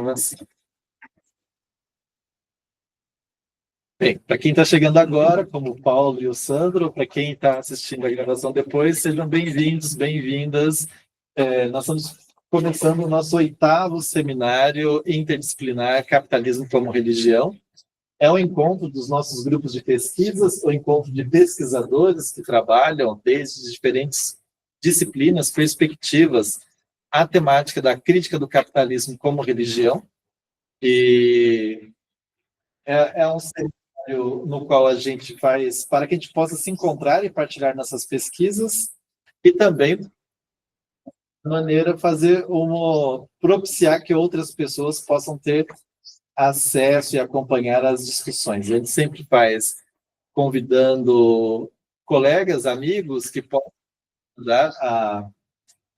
começar. Bem, para quem está chegando agora, como o Paulo e o Sandro, para quem está assistindo a gravação depois, sejam bem-vindos, bem-vindas. Nós estamos começando o nosso 8º seminário interdisciplinar Capitalismo como Religião. É um encontro dos nossos grupos de pesquisas, o encontro de pesquisadores que trabalham desde diferentes disciplinas, perspectivas, a temática da crítica do capitalismo como religião. E é um seminário no qual a gente faz para que a gente possa se encontrar e partilhar nossas pesquisas e também de maneira propiciar que outras pessoas possam ter acesso e acompanhar as discussões. A gente sempre faz convidando colegas, amigos que possam ajudar a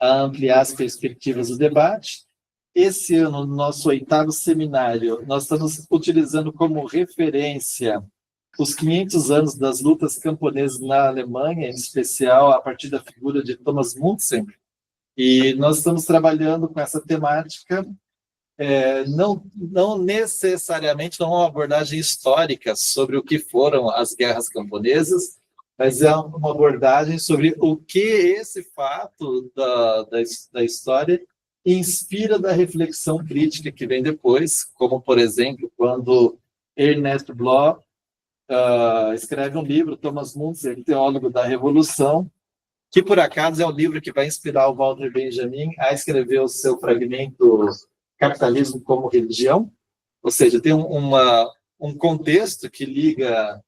ampliar as perspectivas do debate. Esse ano, no nosso 8º seminário, nós estamos utilizando como referência os 500 anos das lutas camponesas na Alemanha, em especial a partir da figura de Thomas Munzer. E nós estamos trabalhando com essa temática, não necessariamente uma abordagem histórica sobre o que foram as guerras camponesas, mas é uma abordagem sobre o que esse fato da história inspira da reflexão crítica que vem depois, como, por exemplo, quando Ernest Bloch escreve um livro, Thomas Munzer, Teólogo da Revolução, que, por acaso, é o livro que vai inspirar o Walter Benjamin a escrever o seu fragmento Capitalismo como Religião. Ou seja, tem um contexto que liga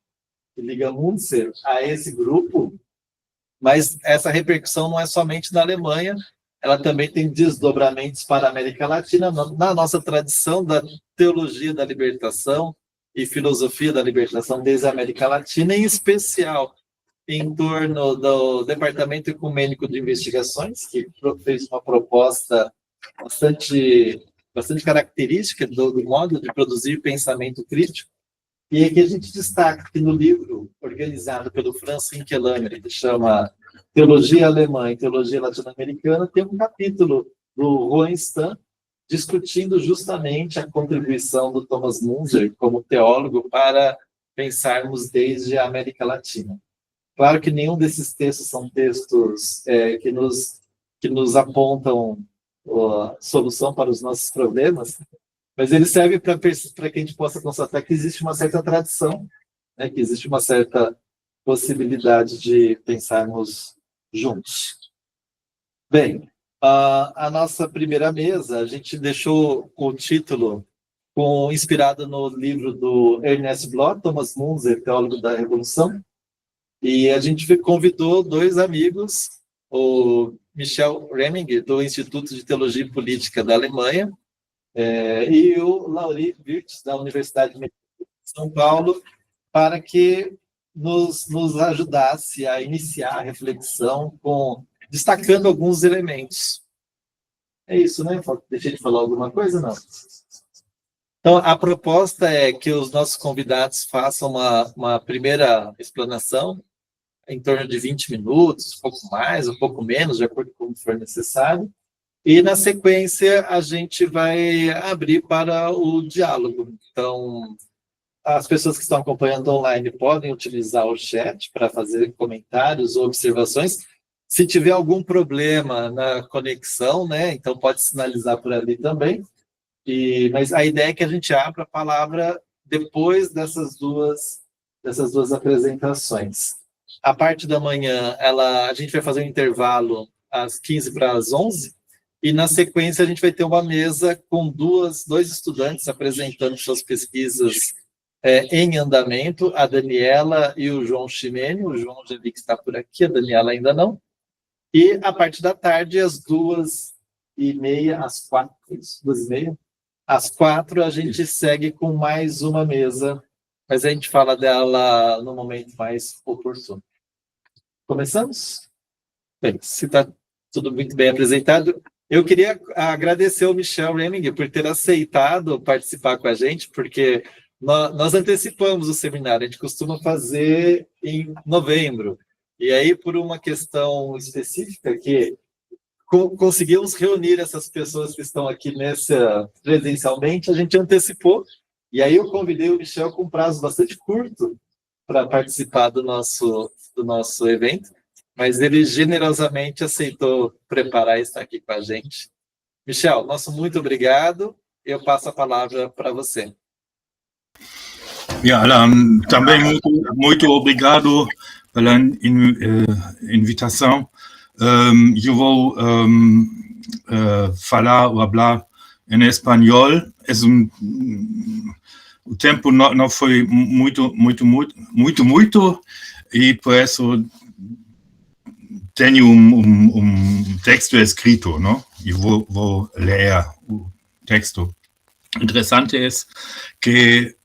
Munzer a esse grupo, mas essa repercussão não é somente na Alemanha, ela também tem desdobramentos para a América Latina, na nossa tradição da teologia da libertação e filosofia da libertação desde a América Latina, em especial em torno do Departamento Ecumênico de Investigações, que fez uma proposta bastante característica do modo de produzir pensamento crítico. E aqui a gente destaca que no livro organizado pelo Franz Hinckelammer, que chama Teologia Alemã e Teologia Latino-Americana, tem um capítulo do Hohenstein discutindo justamente a contribuição do Thomas Munzer como teólogo para pensarmos desde a América Latina. Claro que nenhum desses textos são textos que nos apontam a solução para os nossos problemas, mas ele serve para que a gente possa constatar que existe uma certa tradição, né, que existe uma certa possibilidade de pensarmos juntos. Bem, a nossa primeira mesa, a gente deixou o título inspirado no livro do Ernest Bloch, Thomas Munzer, Teólogo da Revolução, e a gente convidou 2 amigos, o Michel Remming, do Instituto de Teologia e Política da Alemanha, e o Lauri Wirtz, da Universidade de São Paulo, para que nos ajudasse a iniciar a reflexão destacando alguns elementos. É isso, né? Deixei de falar alguma coisa? Não. Então, a proposta é que os nossos convidados façam uma primeira explanação, em torno de 20 minutos, um pouco mais, um pouco menos, de acordo com o que for necessário. E, na sequência, a gente vai abrir para o diálogo. Então, as pessoas que estão acompanhando online podem utilizar o chat para fazer comentários ou observações. Se tiver algum problema na conexão, né, então pode sinalizar por ali também. Mas a ideia é que a gente abra a palavra depois dessas duas apresentações. A parte da manhã, a gente vai fazer um intervalo às 15 para as 11, e na sequência a gente vai ter uma mesa com dois estudantes apresentando suas pesquisas em andamento, a Daniela e o João Ximene. O João já vi que está por aqui, a Daniela ainda não. E a parte da tarde, às 2h30, às 4, 2h30, às 4 a gente segue com mais uma mesa, mas a gente fala dela no momento mais oportuno. Começamos? Bem, se está tudo muito bem apresentado, eu queria agradecer ao Michel Remming por ter aceitado participar com a gente, porque nós antecipamos o seminário, a gente costuma fazer em novembro, e aí por uma questão específica que conseguimos reunir essas pessoas que estão aqui presencialmente, a gente antecipou, e aí eu convidei o Michel com um prazo bastante curto para participar do nosso evento, mas ele generosamente aceitou preparar e estar aqui com a gente. Michel, nosso muito obrigado. Eu passo a palavra para você. Também muito obrigado pela invitação. Eu vou falar ou hablar em espanhol. O tempo não foi muito, e por isso tenho texto escrito, não? E vou ler o texto. Interessante es que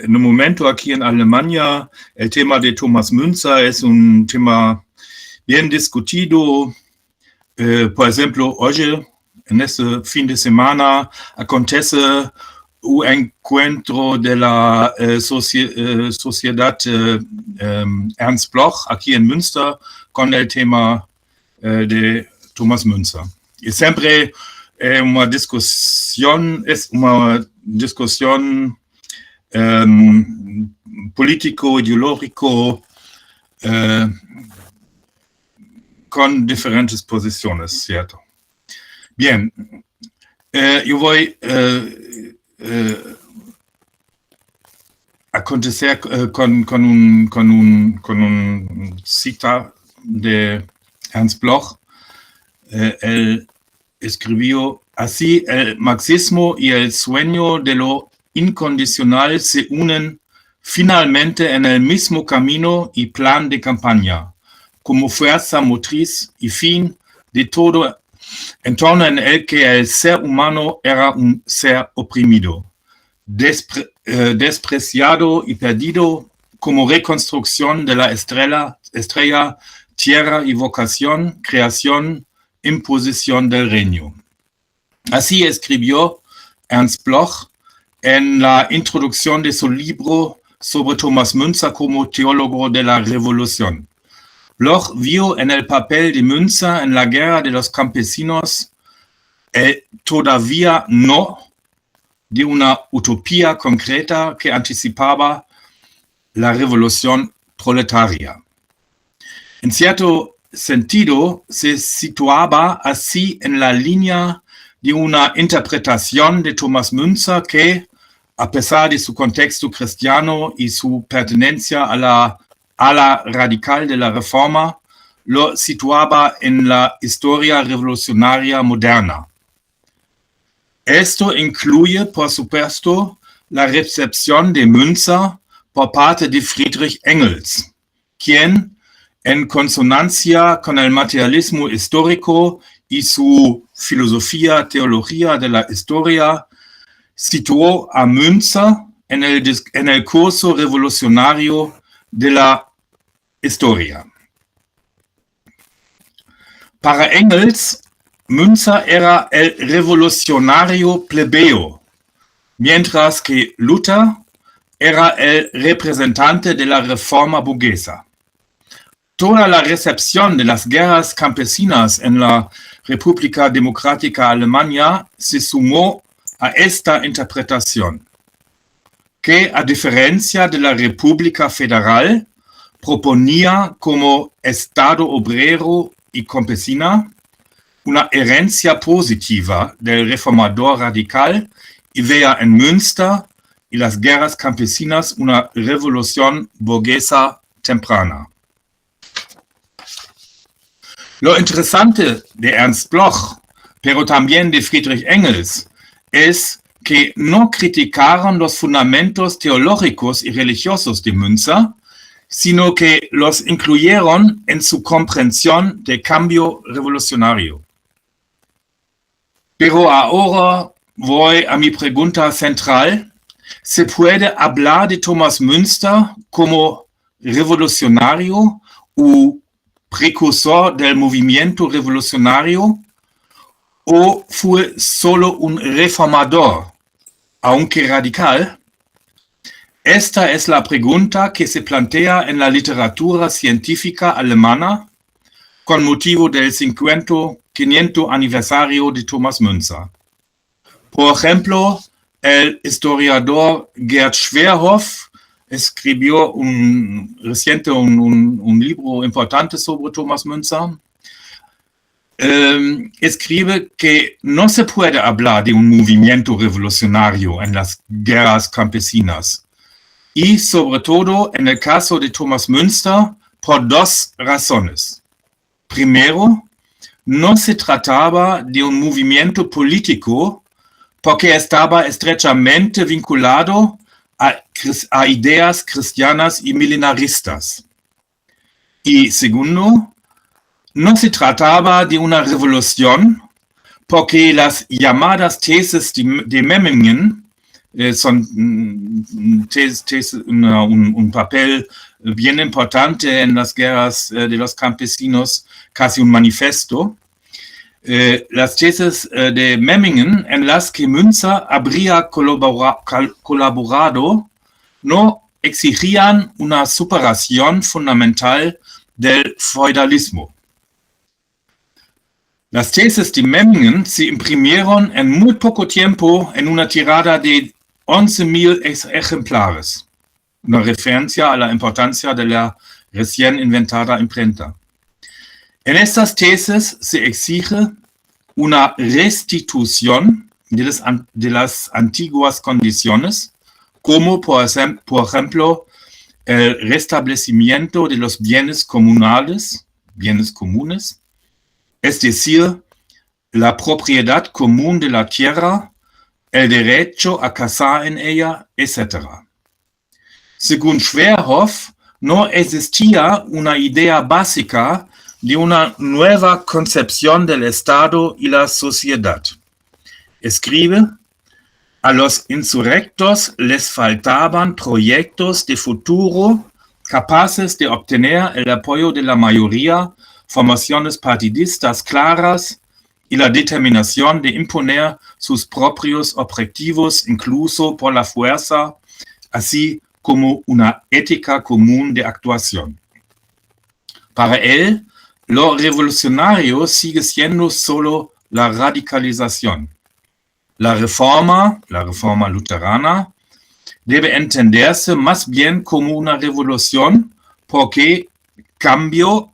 no momento aquí en Alemania el tema de Thomas Müntzer es un tema bien discutido. Por ejemplo, hoy, en este fin de semana, acontece un encuentro de la Sociedad Ernst Bloch aquí en Münster con el tema de Thomas Müntzer. Y siempre una discusión político-ideológico con diferentes posiciones, ¿cierto? Bien, yo voy a acontecer con un cita de Ernst Bloch. Él escribió: así el marxismo y el sueño de lo incondicional se unen finalmente en el mismo camino y plan de campaña, como fuerza motriz y fin de todo entorno en el que el ser humano era un ser oprimido, despreciado y perdido, como reconstrucción de la estrella, tierra y vocación, creación, imposición del reino. Así escribió Ernst Bloch en la introducción de su libro sobre Thomas Müntzer como teólogo de la revolución. Bloch vio en el papel de Müntzer en la guerra de los campesinos el todavía no de una utopía concreta que anticipaba la revolución proletaria. En cierto sentido, se situaba así en la línea de una interpretación de Thomas Müntzer que, a pesar de su contexto cristiano y su pertenencia a la ala radical de la Reforma, lo situaba en la historia revolucionaria moderna. Esto incluye, por supuesto, la recepción de Müntzer por parte de Friedrich Engels, quien, en consonancia con el materialismo histórico y su filosofía, teología de la historia, situó a Müntzer en el curso revolucionario de la historia. Para Engels, Müntzer era el revolucionario plebeo, mientras que Luther era el representante de la reforma burguesa. Toda la recepción de las guerras campesinas en la República Democrática Alemana se sumó a esta interpretación, que, a diferencia de la República Federal, proponía como Estado obrero y campesina una herencia positiva del reformador radical y veía en Münster y las guerras campesinas una revolución burguesa temprana. Lo interesante de Ernst Bloch, pero también de Friedrich Engels, es que no criticaron los fundamentos teológicos y religiosos de Müntzer, sino que los incluyeron en su comprensión del cambio revolucionario. Pero ahora voy a mi pregunta central. ¿Se puede hablar de Thomas Müntzer como revolucionario o precursor del movimiento revolucionario, o fue solo un reformador, aunque radical? Esta es la pregunta que se plantea en la literatura científica alemana, con motivo del 500 aniversario de Thomas Müntzer. Por ejemplo, el historiador Gerd Schwerhoff escribió reciente un libro importante sobre Thomas Müntzer. Escribe que no se puede hablar de un movimiento revolucionario en las guerras campesinas. Y sobre todo en el caso de Thomas Müntzer, por dos razones. Primero, no se trataba de un movimiento político porque estaba estrechamente vinculado a ideas cristianas y milenaristas. Y segundo, no se trataba de una revolución porque las llamadas tesis de Memmingen son un papel bien importante en las guerras de los campesinos, casi un manifiesto. Las tesis de Memmingen en las que Müntzer habría colaborado no exigían una superación fundamental del feudalismo. Las tesis de Memmingen se imprimieron en muy poco tiempo en una tirada de 11.000 ejemplares, una referencia a la importancia de la recién inventada imprenta. En estas tesis se exige una restitución de las antiguas condiciones, como por ejemplo el restablecimiento de los bienes comunes, es decir, la propiedad común de la tierra, el derecho a cazar en ella, etc. Según Schwerhoff, no existía una idea básica de una nueva concepción del Estado y la sociedad. Escribe, a los insurrectos les faltaban proyectos de futuro capaces de obtener el apoyo de la mayoría, formaciones partidistas claras y la determinación de imponer sus propios objetivos incluso por la fuerza, así como una ética común de actuación. Para él, lo revolucionario sigue siendo solo la radicalización. La reforma luterana, debe entenderse más bien como una revolución porque cambió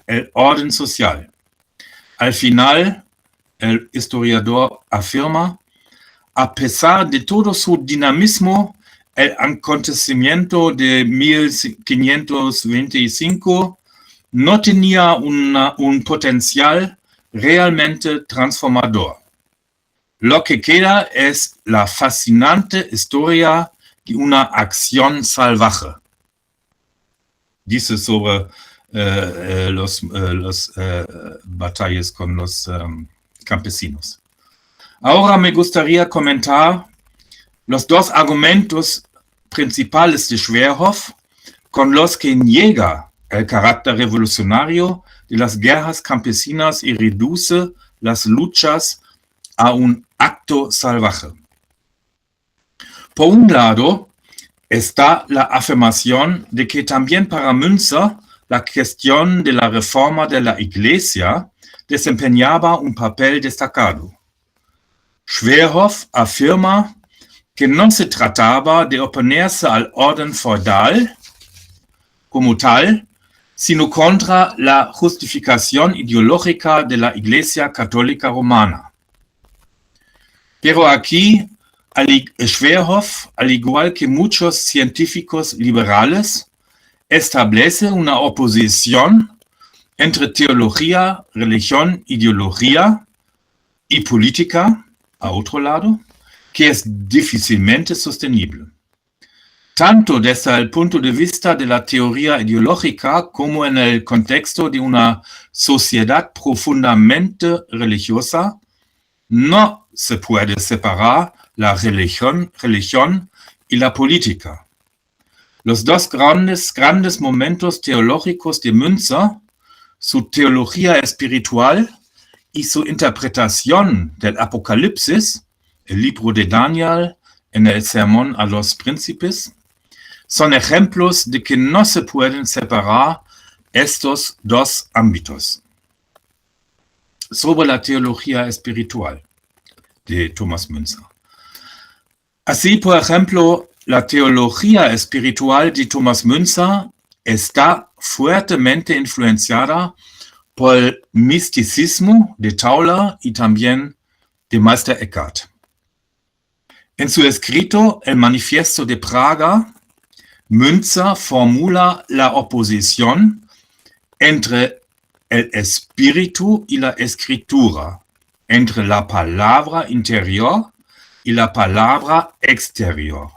el orden social. Al final, el historiador afirma, a pesar de todo su dinamismo, el acontecimiento de 1525 no tenía un potencial realmente transformador. Lo que queda es la fascinante historia de una acción salvaje. Dice sobre los batallas con los campesinos. Ahora me gustaría comentar los dos argumentos principales de Schwerhoff con los que niega el carácter revolucionario de las guerras campesinas y reduce las luchas a un acto salvaje. Por un lado, está la afirmación de que también para Müntzer la cuestión de la reforma de la Iglesia desempeñaba un papel destacado. Schwerhoff afirma que no se trataba de oponerse al orden feudal como tal, sino contra la justificación ideológica de la Iglesia Católica Romana. Pero aquí, Schwerhoff, al igual que muchos científicos liberales, establece una oposición entre teología, religión, ideología y política, a otro lado, que es difícilmente sostenible. Tanto desde el punto de vista de la teoría ideológica como en el contexto de una sociedad profundamente religiosa, no se puede separar la religión y la política. Los dos grandes momentos teológicos de Müntzer, su teología espiritual y su interpretación del Apocalipsis, el libro de Daniel en el Sermón a los Príncipes, son ejemplos de que no se pueden separar estos dos ámbitos. Sobre la teología espiritual de Thomas Müntzer. Así, por ejemplo, la teología espiritual de Thomas Müntzer está fuertemente influenciada por el misticismo de Tauler y también de Meister Eckhart. En su escrito El Manifiesto de Praga, Müntzer formula la oposición entre el espíritu y la escritura, entre la palabra interior y la palabra exterior.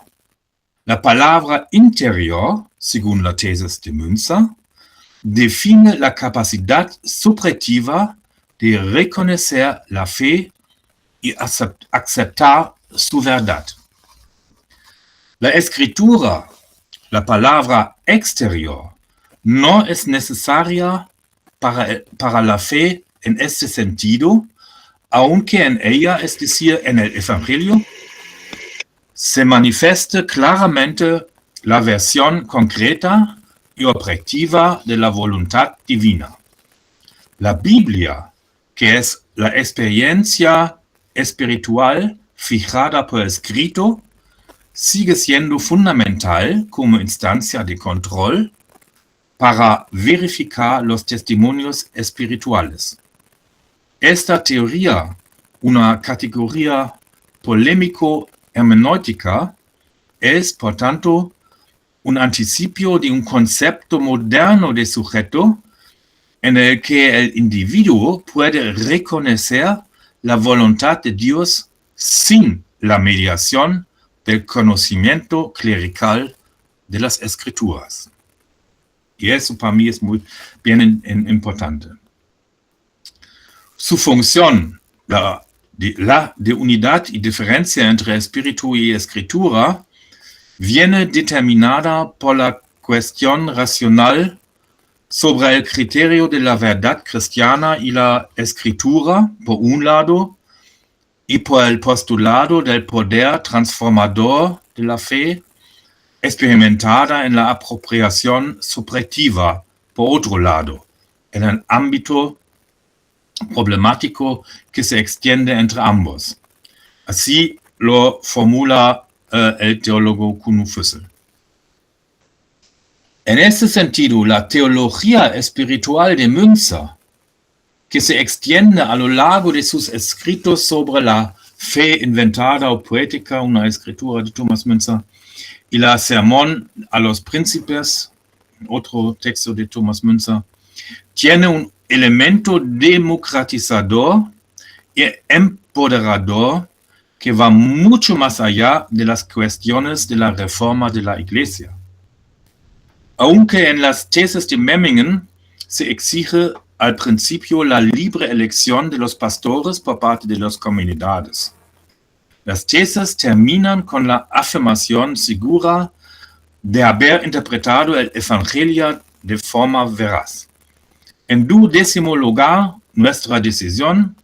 La palabra interior, según la tesis de Müntzer, define la capacidad subjetiva de reconocer la fe y aceptar su verdad. La escritura, la palabra exterior, no es necesaria para la fe en este sentido, aunque en ella, es decir, en el Evangelio, se manifiesta claramente la versión concreta y objetiva de la voluntad divina. La Biblia, que es la experiencia espiritual fijada por escrito, sigue siendo fundamental como instancia de control para verificar los testimonios espirituales. Esta teoría, una categoría polémico-hermeneutica, es, por tanto, un anticipio de un concepto moderno de sujeto en el que el individuo puede reconocer la voluntad de Dios sin la mediación del conocimiento clerical de las Escrituras. Y eso para mí es muy bien importante. Su función, la de unidad y diferencia entre espíritu y escritura, viene determinada por la cuestión racional sobre el criterio de la verdad cristiana y la escritura, por un lado, y por el postulado del poder transformador de la fe, experimentada en la apropiación subjetiva, por otro lado, en el ámbito problemático que se extiende entre ambos. Así lo formula el teólogo Kuno Füssel. En este sentido, la teología espiritual de Müntzer, que se extiende a lo largo de sus escritos sobre la fe inventada o poética, una escritura de Thomas Müntzer, y la Sermón a los Príncipes, otro texto de Thomas Müntzer, tiene un elemento democratizador y empoderador que va mucho más allá de las cuestiones de la reforma de la Iglesia. Aunque en las tesis de Memmingen se exige al principio la libre elección de los pastores por parte de las comunidades. Las tesis terminan con la afirmación segura de haber interpretado el Evangelio de forma veraz. En 12º lugar, nuestra decisión,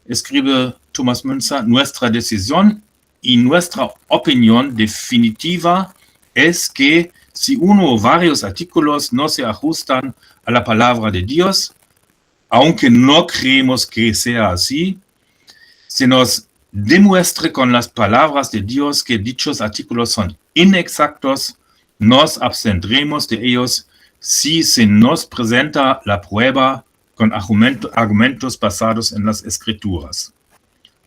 escribe Thomas Müntzer, nuestra decisión y nuestra opinión definitiva es que si uno o varios artículos no se ajustan a la palabra de Dios, aunque no creemos que sea así, se nos demuestre con las palabras de Dios que dichos artículos son inexactos, nos abstendremos de ellos si se nos presenta la prueba con argumentos basados en las Escrituras.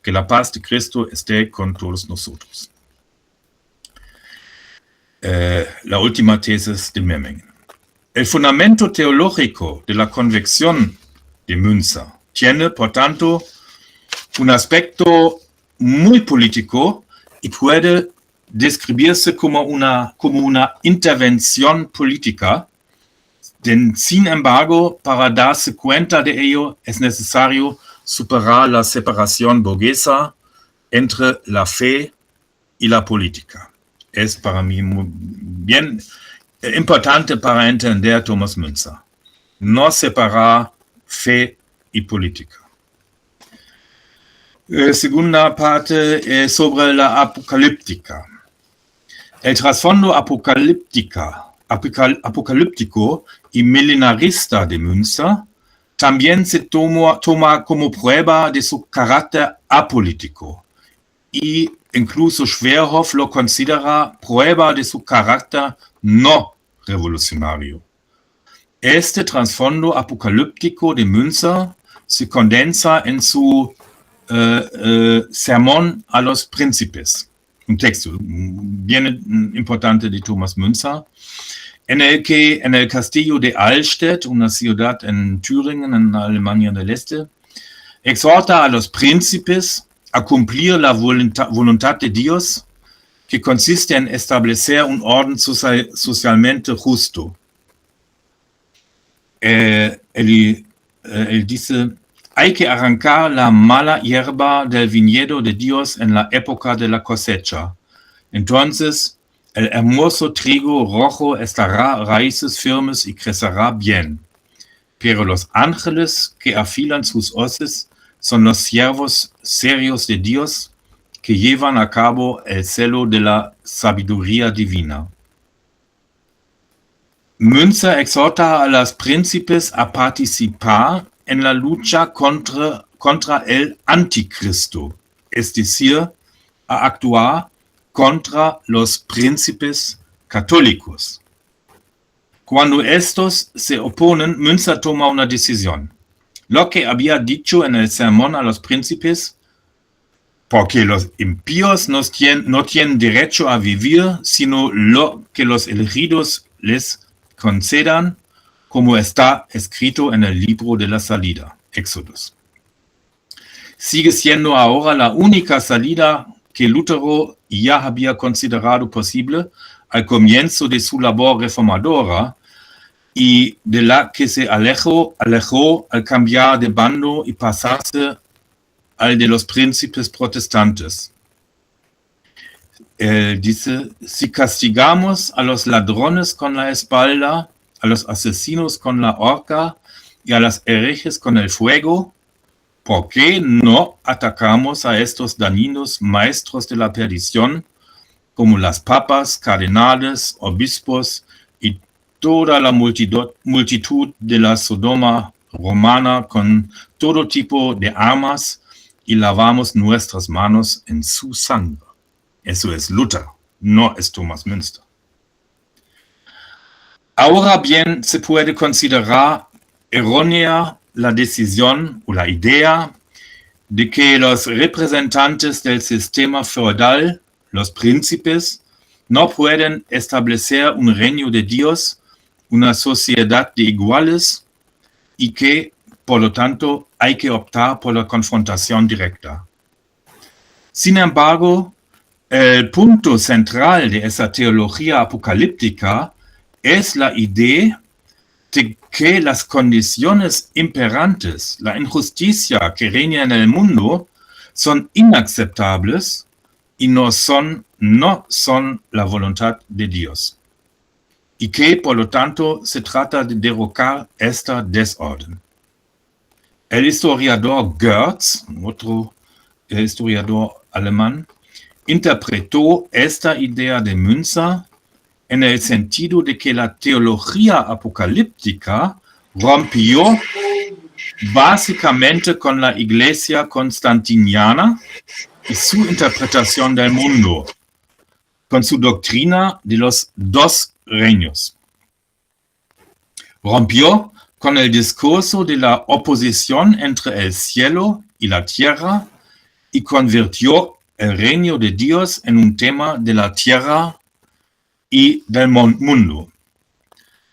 Que la paz de Cristo esté con todos nosotros. La última tesis de Memmingen. El fundamento teológico de la convicción de Müntzer tiene, por tanto, un aspecto muy político y puede describirse como una intervención política. Sin embargo, para darse cuenta de ello es necesario superar la separación burguesa entre la fe y la política. Es para mí muy bien importante para entender Thomas Müntzer. No separar fe y política. Segunda parte sobre la apocalíptica. El trasfondo apocalíptica apocalíptico y milenarista de Münzer también se toma como prueba de su carácter apolítico, y incluso Schwerhoff lo considera prueba de su carácter no revolucionario. Este trasfondo apocalíptico de Münzer se condensa en su Sermón a los Príncipes, un texto bien importante de Thomas Münzer, en el que en el castillo de Allstedt, una ciudad en Thüringen, en Alemania del Este, exhorta a los príncipes a cumplir la voluntad de Dios, que consiste en establecer un orden socialmente justo. Él dice: hay que arrancar la mala hierba del viñedo de Dios en la época de la cosecha. Entonces el hermoso trigo rojo estará raíces firmes y crecerá bien. Pero los ángeles que afilan sus hoces son los siervos serios de Dios, que llevan a cabo el celo de la sabiduría divina. Münzer exhorta a los príncipes a participar en la lucha contra el anticristo, es decir, a actuar contra los príncipes católicos. Cuando estos se oponen, Münzer toma una decisión. Lo que había dicho en el sermón a los príncipes, porque los impíos no tienen derecho a vivir, sino lo que los elegidos les concedan, como está escrito en el libro de la salida, Éxodos. Sigue siendo ahora la única salida que Lutero ya había considerado posible al comienzo de su labor reformadora y de la que se alejó al cambiar de bando y pasarse al de los príncipes protestantes. Él dice: si castigamos a los ladrones con la espalda, a los asesinos con la horca y a las herejes con el fuego, ¿por qué no atacamos a estos dañinos maestros de la perdición, como las papas, cardenales, obispos y toda la multitud de la Sodoma romana con todo tipo de armas, y lavamos nuestras manos en su sangre? Eso es Lutero, no es Thomas Münzer. Ahora bien, se puede considerar errónea la decisión o la idea de que los representantes del sistema feudal, los príncipes, no pueden establecer un reino de Dios, una sociedad de iguales, y que, por lo tanto, hay que optar por la confrontación directa. Sin embargo, el punto central de esa teología apocalíptica es la idea de que las condiciones imperantes, la injusticia que reina en el mundo, son inaceptables y no son la voluntad de Dios. Y que, por lo tanto, se trata de derrocar esta desorden. El historiador Goertz, otro historiador alemán, interpretó esta idea de Münzer en el sentido de que la teología apocalíptica rompió básicamente con la Iglesia constantiniana y su interpretación del mundo, con su doctrina de los dos reinos. Rompió con el discurso de la oposición entre el cielo y la tierra y convirtió el reino de Dios en un tema de la tierra y del mundo.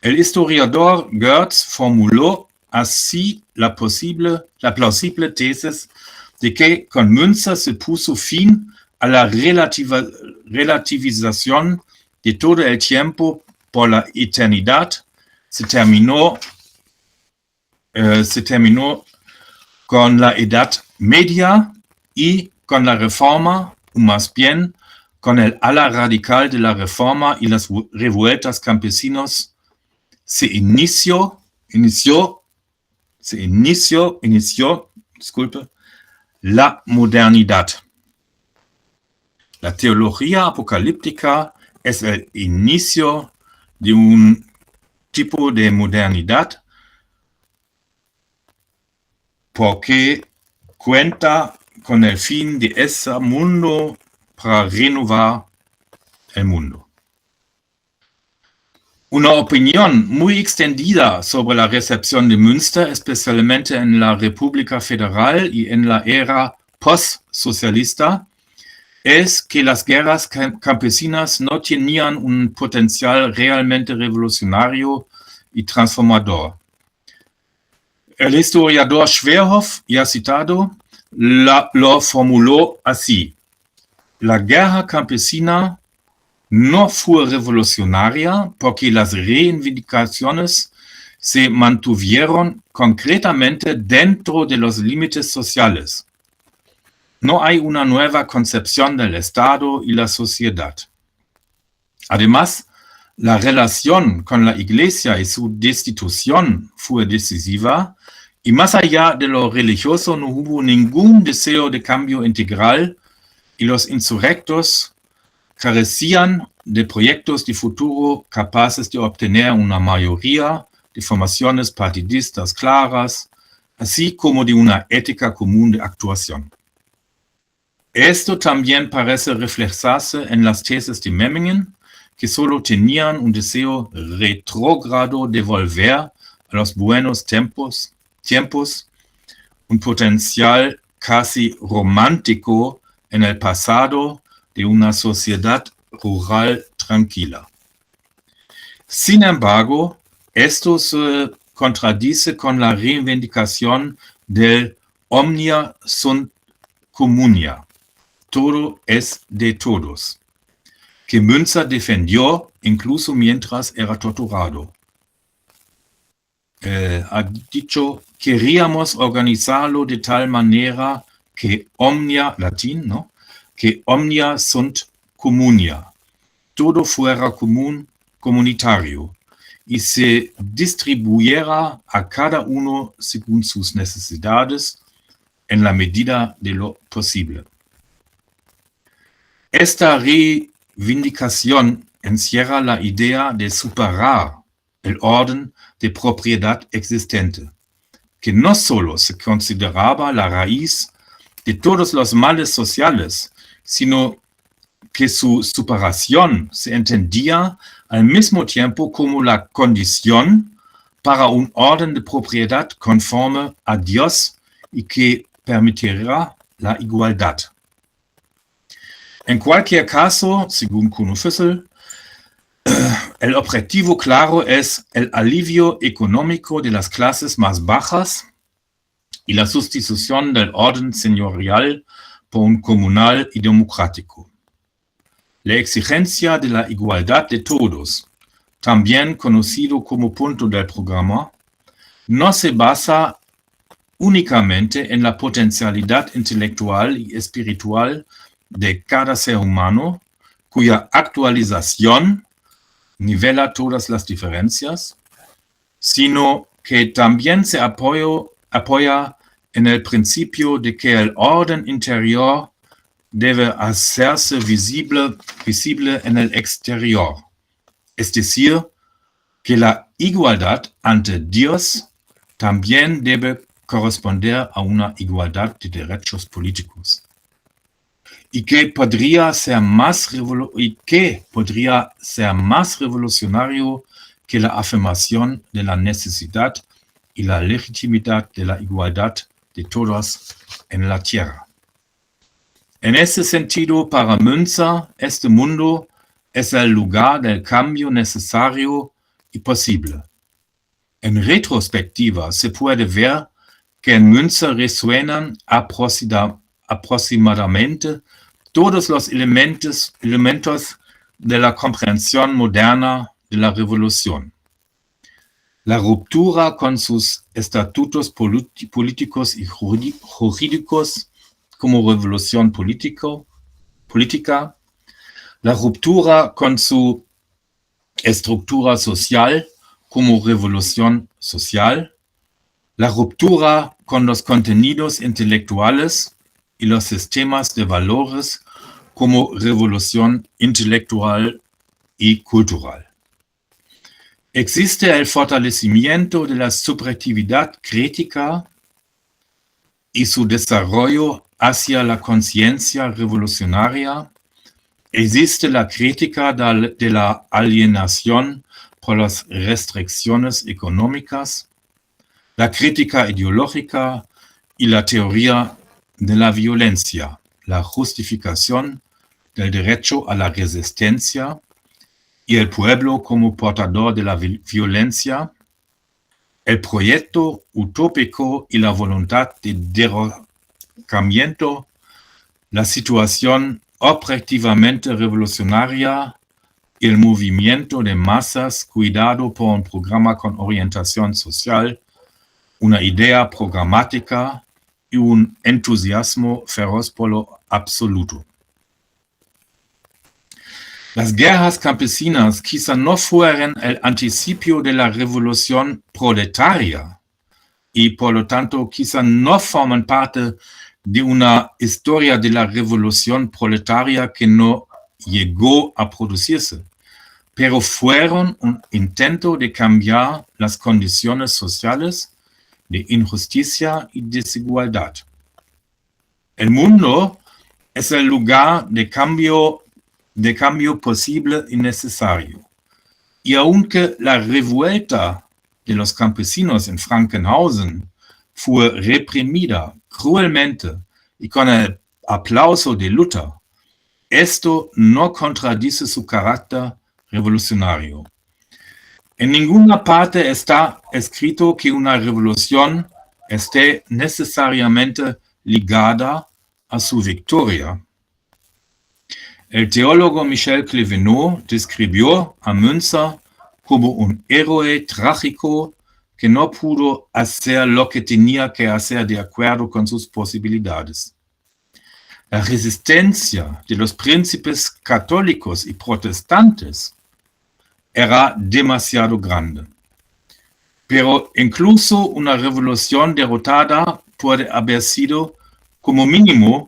El historiador Goertz formuló así la plausible tesis de que con Münzer se puso fin a la relativización de todo el tiempo por la eternidad. Se terminó con la Edad Media y con la Reforma, o más bien con el ala radical de la Reforma y las revueltas campesinos, se inició la modernidad. La teología apocalíptica es el inicio de un tipo de modernidad porque cuenta con el fin de ese mundo para renovar el mundo. Una opinión muy extendida sobre la recepción de Münster, especialmente en la República Federal y en la era post-socialista, es que las guerras campesinas no tenían un potencial realmente revolucionario y transformador. El historiador Schwerhoff, ya citado, lo formuló así: la guerra campesina no fue revolucionaria porque las reivindicaciones se mantuvieron concretamente dentro de los límites sociales. No hay una nueva concepción del Estado y la sociedad. Además, la relación con la Iglesia y su destitución fue decisiva, y más allá de lo religioso no hubo ningún deseo de cambio integral, y los insurrectos carecían de proyectos de futuro capaces de obtener una mayoría de formaciones partidistas claras, así como de una ética común de actuación. Esto también parece reflejarse en las tesis de Memmingen, que solo tenían un deseo retrógrado de volver a los buenos tiempos, un potencial casi romántico en el pasado de una sociedad rural tranquila. Sin embargo, esto se contradice con la reivindicación del omnia sunt communia, todo es de todos, que Münzer defendió incluso mientras era torturado. Ha dicho: queríamos organizarlo de tal manera que omnia, latín, ¿no?, que omnia sunt communia, todo fuera común, comunitario, y se distribuyera a cada uno según sus necesidades en la medida de lo posible. Esta reivindicación encierra la idea de superar el orden de propiedad existente, que no solo se consideraba la raíz de todos los males sociales, sino que su superación se entendía al mismo tiempo como la condición para un orden de propiedad conforme a Dios y que permitirá la igualdad. En cualquier caso, según Kuno Füssel, el objetivo claro es el alivio económico de las clases más bajas y la sustitución del orden señorial por un comunal y democrático. La exigencia de la igualdad de todos, también conocido como punto del programa, no se basa únicamente en la potencialidad intelectual y espiritual de cada ser humano, cuya actualización nivela todas las diferencias, sino que también se apoya en el principio de que el orden interior debe hacerse visible en el exterior, es decir, que la igualdad ante Dios también debe corresponder a una igualdad de derechos políticos, y que podría ser más revolucionario que la afirmación de la necesidad y la legitimidad de la igualdad de todos en la tierra. En ese sentido, para Münzer, este mundo es el lugar del cambio necesario y posible. En retrospectiva, se puede ver que en Münzer resuenan aproximadamente todos los elementos de la comprensión moderna de la revolución. La ruptura con sus estatutos políticos y jurídicos como revolución política, la ruptura con su estructura social como revolución social, la ruptura con los contenidos intelectuales y los sistemas de valores como revolución intelectual y cultural. Existe el fortalecimiento de la subjetividad crítica y su desarrollo hacia la conciencia revolucionaria. Existe la crítica de la alienación por las restricciones económicas, la crítica ideológica y la teoría de la violencia, la justificación del derecho a la resistencia y el pueblo como portador de la violencia, el proyecto utópico y la voluntad de derrocamiento, la situación objetivamente revolucionaria y el movimiento de masas cuidado por un programa con orientación social, una idea programática y un entusiasmo feroz por lo absoluto. Las guerras campesinas quizá no fueran el anticipio de la revolución proletaria y por lo tanto quizá no forman parte de una historia de la revolución proletaria que no llegó a producirse, pero fueron un intento de cambiar las condiciones sociales de injusticia y desigualdad. El mundo es el lugar de cambio posible y necesario. Y aunque la revuelta de los campesinos en Frankenhausen fue reprimida cruelmente y con el aplauso de Luther, esto no contradice su carácter revolucionario. En ninguna parte está escrito que una revolución esté necesariamente ligada a su victoria. El teólogo Michel Clévenot describió a Münzer como un héroe trágico que no pudo hacer lo que tenía que hacer de acuerdo con sus posibilidades. La resistencia de los príncipes católicos y protestantes era demasiado grande. Pero incluso una revolución derrotada puede haber sido, como mínimo,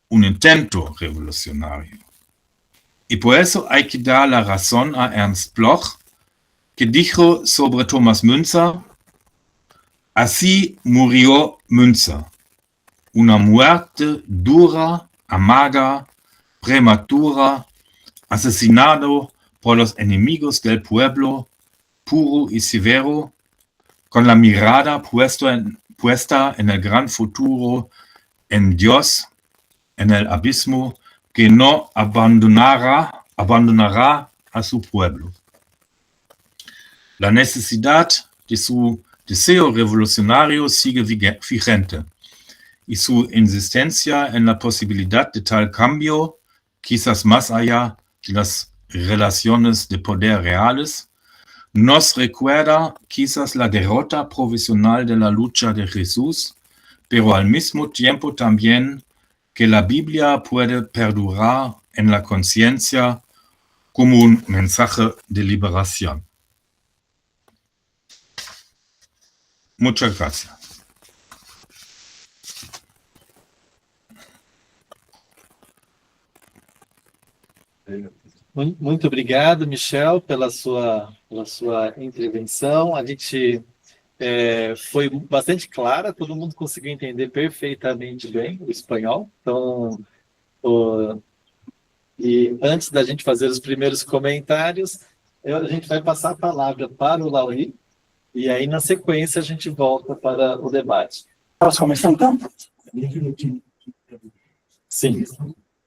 un intento revolucionario. Y por eso hay que dar la razón a Ernst Bloch, que dijo sobre Thomas Münzer: así murió Münzer, una muerte dura, amarga, prematura, asesinado por los enemigos del pueblo, puro y severo, con la mirada puesta en el gran futuro, en Dios, en el abismo, que no abandonará a su pueblo. La necesidad de su deseo revolucionario sigue vigente, y su insistencia en la posibilidad de tal cambio, quizás más allá de las relaciones de poder reales, nos recuerda quizás la derrota provisional de la lucha de Jesús, pero al mismo tiempo también que la Biblia puede perdurar en la conciencia como un mensaje de liberación. Muchas gracias. Muito obrigado, Michel, pela sua intervenção. A gente foi bastante clara, todo mundo conseguiu entender perfeitamente bem o espanhol. Então, e antes da gente fazer os primeiros comentários, a gente vai passar a palavra para o Lauri, e aí, na sequência, a gente volta para o debate. Posso começar, então? Sim.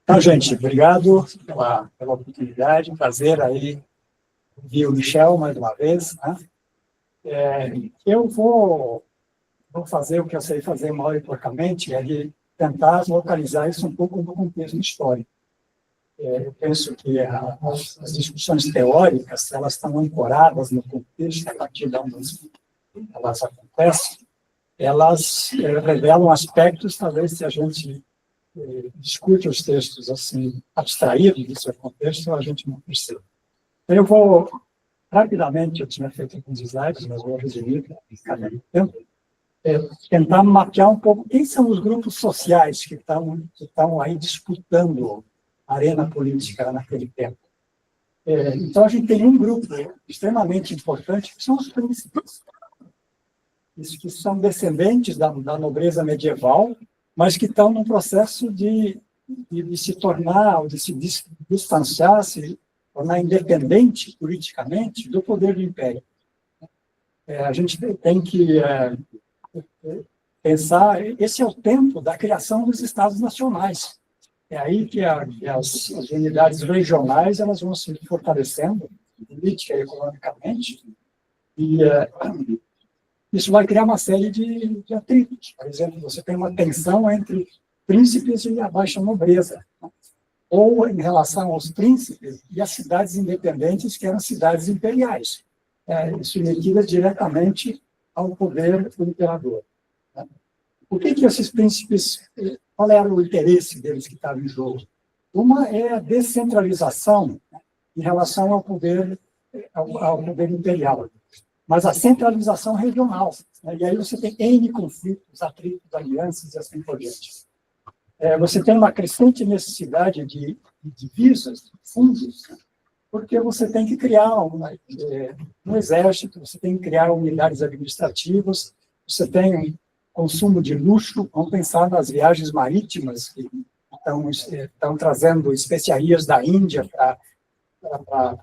Então, gente, obrigado pela oportunidade, um prazer aí ouvir o Michel mais uma vez, né? Eu vou fazer o que eu sei fazer mal e porcamente, é de tentar localizar isso um pouco no contexto histórico. Eu penso que as discussões teóricas, elas estão ancoradas no contexto, a partir de onde elas acontecem, elas revelam aspectos, talvez, se a gente discute os textos assim, abstraídos do seu contexto, a gente não percebe. Então, eu vou, rapidamente, eu tinha feito alguns slides, mas vou resumir cada tempo, tentar mapear um pouco quem são os grupos sociais que estão aí disputando a arena política naquele tempo. Então, a gente tem um grupo extremamente importante, que são os príncipes, que são descendentes da nobreza medieval, mas que estão num processo de se tornar, de se distanciar, se tornar independente politicamente do poder do império. A gente tem que pensar, esse é o tempo da criação dos estados nacionais. É aí que as unidades regionais elas vão se fortalecendo, política e economicamente, e isso vai criar uma série de atritos. Por exemplo, você tem uma tensão entre príncipes e a baixa nobreza, ou em relação aos príncipes e as cidades independentes, que eram cidades imperiais, submetidas diretamente ao poder do imperador. O que esses príncipes, qual era o interesse deles que estava em jogo? Uma é a descentralização em relação ao poder imperial, mas a centralização regional. E aí você tem N conflitos, atritos, alianças e assim por diante. Você tem uma crescente necessidade de divisas, de fundos, porque você tem que criar um exército, você tem que criar unidades administrativas, você tem consumo de luxo. Vamos pensar nas viagens marítimas que estão trazendo especiarias da Índia para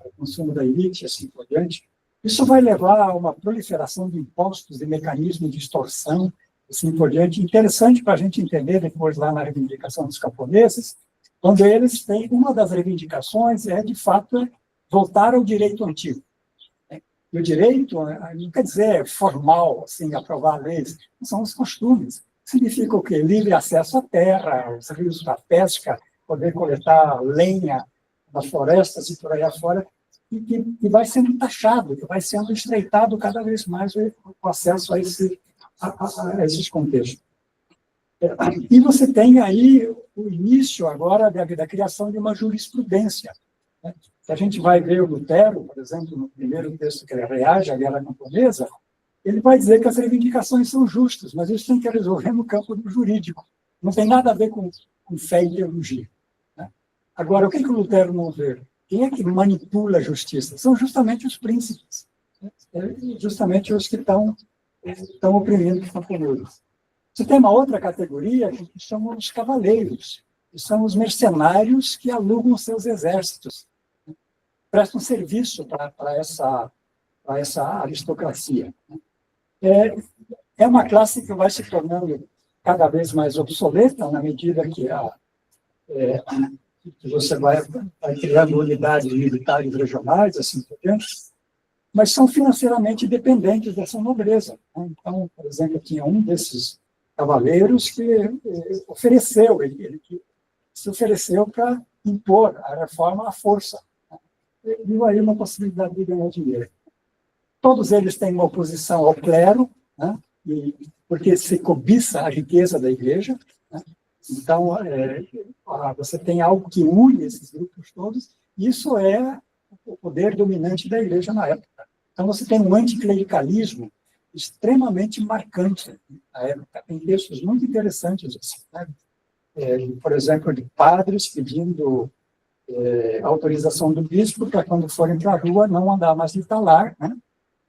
o consumo da elite, assim por diante. Isso vai levar a uma proliferação de impostos, de mecanismos de extorsão, assim por diante. Interessante para a gente entender depois lá na reivindicação dos camponeses, quando eles têm, uma das reivindicações de fato, voltar ao direito antigo. E o direito não quer dizer formal, assim, aprovar leis, são os costumes. Significa o quê? Livre acesso à terra, os rios da pesca, poder coletar lenha nas florestas e por aí afora, e que vai sendo taxado, que vai sendo estreitado cada vez mais o acesso a esses contextos. E você tem aí o início agora da criação de uma jurisprudência. A gente vai ver o Lutero, por exemplo, no primeiro texto que ele reage à guerra camponesa, ele vai dizer que as reivindicações são justas, mas isso tem que resolver no campo do jurídico. Não tem nada a ver com fé e teologia. Agora, o que o Lutero não vê? Quem é que manipula a justiça? São justamente os príncipes, justamente os que estão oprimindo os camponeses. Você tem uma outra categoria que são os cavaleiros, que são os mercenários que alugam seus exércitos, prestam serviço para essa aristocracia. É uma classe que vai se tornando cada vez mais obsoleta na medida que você vai criando unidades militares regionais, assim por diante, mas são financeiramente dependentes dessa nobreza. Então, por exemplo, tinha um desses cavaleiros que ofereceu, ele se ofereceu para impor a reforma à força. Viu aí uma possibilidade de ganhar dinheiro. Todos eles têm uma oposição ao clero, porque se cobiça a riqueza da igreja. Então, você tem algo que une esses grupos todos, e isso é o poder dominante da igreja na época. Então, você tem um anticlericalismo extremamente marcante na época. Tem textos muito interessantes, assim, por exemplo, de padres pedindo autorização do bispo para, quando forem para a rua, não andar mais de talar,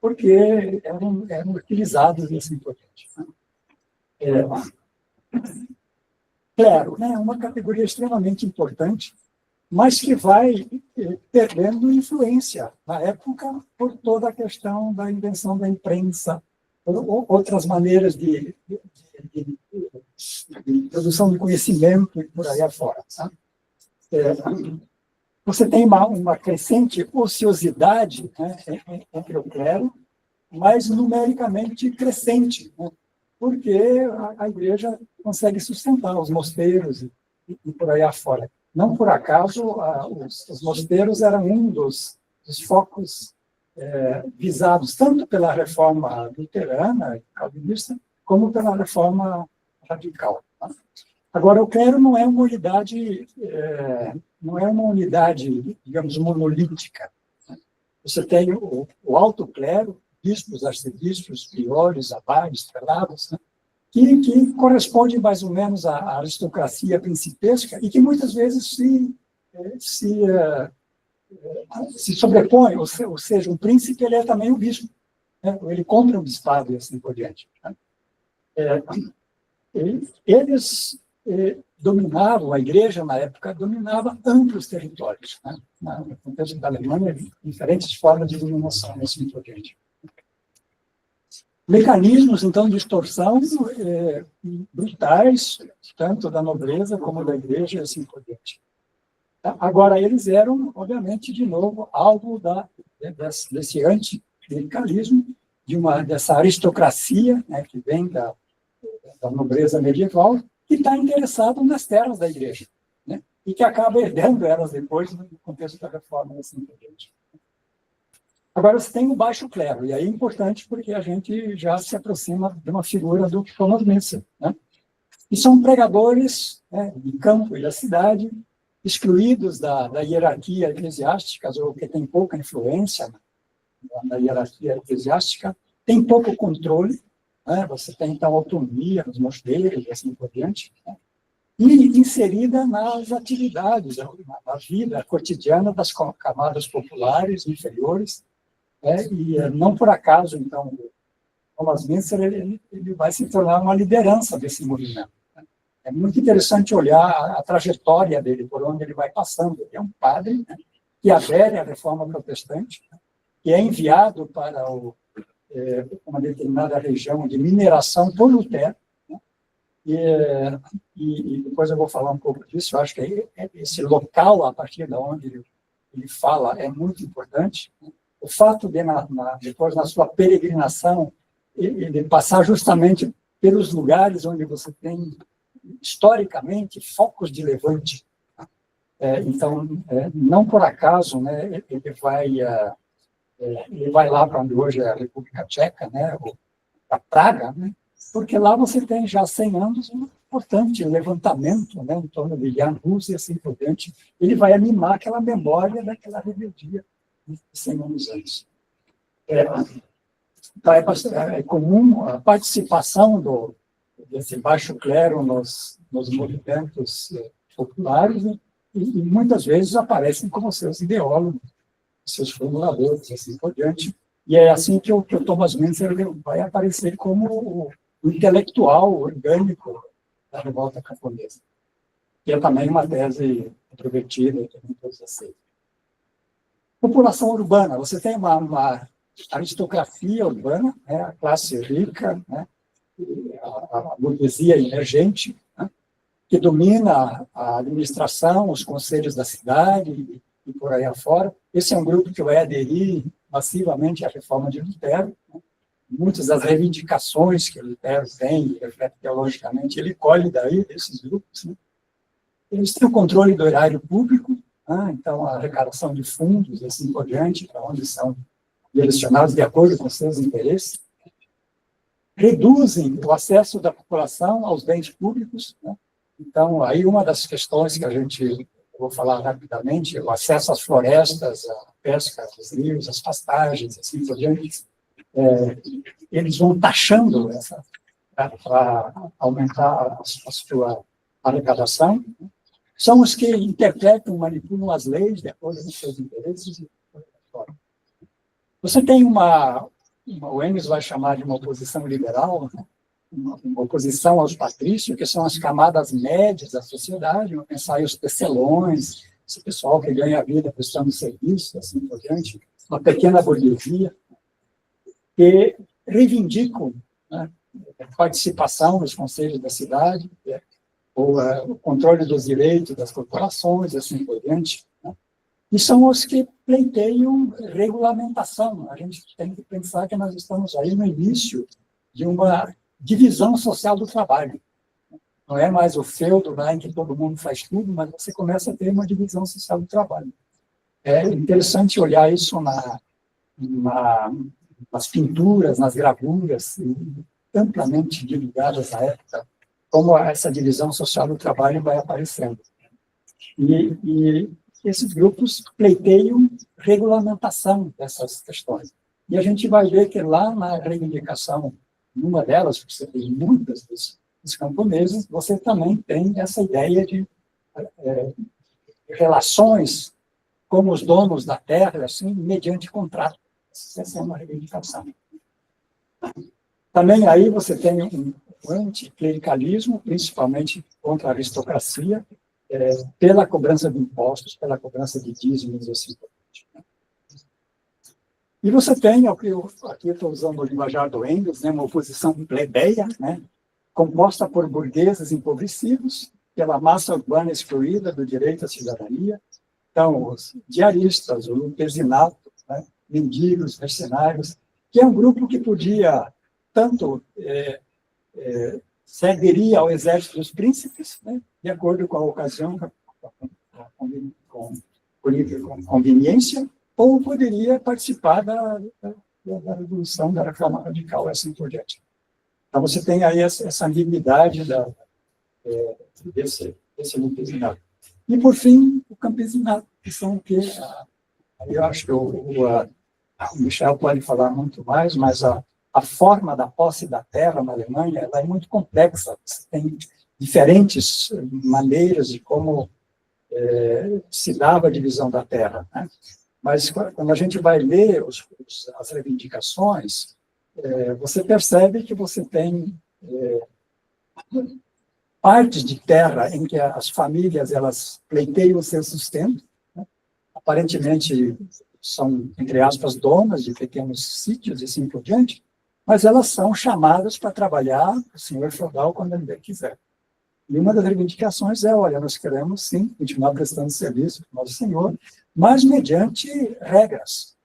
porque eram utilizados e assim por diante. Claro, uma categoria extremamente importante, mas que vai perdendo influência na época por toda a questão da invenção da imprensa, outras maneiras de produção de conhecimento e por aí afora. Você tem uma crescente ociosidade entre o clero, mas numericamente crescente, porque a igreja consegue sustentar os mosteiros e por aí afora. Não por acaso, os mosteiros eram um dos focos visados tanto pela reforma luterana e calvinista, como pela reforma radical. Agora, o clero não é uma unidade, digamos, monolítica. Você tem o alto clero, bispos, arcebispos, priores, abades, prelados, que correspondem mais ou menos à aristocracia principesca e que muitas vezes se se sobrepõe, ou seja, um príncipe ele é também o bispo, né? Ele compra um bispado e assim por diante. Né? Eles dominavam, a igreja na época dominava amplos territórios, né? No contexto da Alemanha, diferentes formas de dominação e assim por diante. Mecanismos, então, de extorsão brutais, tanto da nobreza como da igreja e assim por diante. Agora, eles eram, obviamente, de novo, alvo desse anticlericalismo, dessa aristocracia, né, que vem da nobreza medieval, que está interessado nas terras da igreja, né, e que acaba herdando elas depois no contexto da reforma. Assim por diante. Agora, você tem o baixo clero, e aí é importante porque a gente já se aproxima de uma figura do Thomas Müntzer, né? E são pregadores, né, de campo e da cidade, excluídos da hierarquia eclesiástica, ou que tem pouca influência na hierarquia eclesiástica, tem pouco controle, né? Você tem, então, autonomia nos mosteiros e assim por diante, né? E inserida nas atividades, na vida cotidiana das camadas populares inferiores, e não por acaso, então, Thomas Müntzer ele vai se tornar uma liderança desse movimento. É muito interessante olhar a trajetória dele, por onde ele vai passando. Ele é um padre, né, que adere à reforma protestante, né, que é enviado para uma determinada região de mineração por Lutero, né, e depois eu vou falar um pouco disso. Eu acho que esse local, a partir de onde ele fala, é muito importante, né. O fato de, depois, na sua peregrinação, ele passar justamente pelos lugares onde você tem, historicamente, focos de levante. Então, não por acaso, né, ele vai lá para onde hoje é a República Tcheca, né, a Praga, né, porque lá você tem já 100 anos um importante levantamento, né, em torno de Jan Hus e assim por diante. Ele vai animar aquela memória daquela rebeldia de 100 anos antes. Então, é comum a participação desse baixo clero nos movimentos populares, né? E muitas vezes aparecem como seus ideólogos, seus formuladores, assim por diante. E é assim que o Thomas Müntzer vai aparecer como o intelectual orgânico da revolta camponesa, que é também uma tese controvertida e também todos aceitam. População urbana, você tem uma aristocracia urbana, né, a classe rica, né, a burguesia emergente, né, que domina a administração, os conselhos da cidade e por aí afora. Esse é um grupo que vai aderir massivamente à reforma de Lutero, né. Muitas das reivindicações que Lutero tem, teologicamente, ele colhe daí, desses grupos, né. Eles têm o controle do erário público, então a arrecadação de fundos, assim por diante, para onde são direcionados de acordo com seus interesses, reduzem o acesso da população aos bens públicos, né? Então, aí uma das questões que eu vou falar rapidamente, o acesso às florestas, a pesca dos rios, as pastagens, assim por diante, eles vão taxando para aumentar a sua arrecadação, né? São os que interpretam, manipulam as leis de acordo com seus interesses. Você tem o Engels vai chamar de uma oposição liberal, né? Uma oposição aos patrícios, que são as camadas médias da sociedade, vão pensar aí os tecelões, esse pessoal que ganha a vida prestando serviço, assim por diante, uma pequena burguesia, que reivindicam, né, a participação nos conselhos da cidade, ou o controle dos direitos das corporações, assim por diante, né? E são os que pleiteiam regulamentação. A gente tem que pensar que nós estamos aí no início de uma divisão social do trabalho. Não é mais o feudo lá em que todo mundo faz tudo, mas você começa a ter uma divisão social do trabalho. É interessante olhar isso nas pinturas, nas gravuras, amplamente divulgadas na época, como essa divisão social do trabalho vai aparecendo. E esses grupos pleiteiam regulamentação dessas questões. E a gente vai ver que lá na reivindicação, numa delas, porque você tem muitas dos camponeses, você também tem essa ideia de relações como os donos da terra, assim, mediante contrato. Essa é uma reivindicação. Também aí você tem um anticlericalismo, principalmente contra a aristocracia, pela cobrança de impostos, pela cobrança de dízimos, assim. E você tem, aqui eu estou usando o linguajar do Engels, né, uma oposição plebeia, né, composta por burgueses empobrecidos, pela massa urbana excluída do direito à cidadania, então, os diaristas, o campesinato, né, mendigos, mercenários, que é um grupo que podia tanto se aderir ao exército dos príncipes, né, de acordo com a ocasião, com conveniência, ou poderia participar da revolução, da reforma radical, assim por diante. Então, você tem aí essa ambiguidade desse campesinato. E, por fim, o campesinato, que são o que... Eu acho que o Michel pode falar muito mais, mas a forma da posse da terra na Alemanha ela é muito complexa. Você tem diferentes maneiras de como se dava a divisão da terra, né? Mas, quando a gente vai ler as reivindicações, você percebe que você tem partes de terra em que as famílias elas pleiteiam o seu sustento, né? Aparentemente são, entre aspas, donas de pequenos sítios e assim por diante, mas elas são chamadas para trabalhar o senhor feudal quando ele quiser. E uma das reivindicações é, olha, nós queremos, sim, continuar prestando serviço para o nosso senhor, mas mediante regras.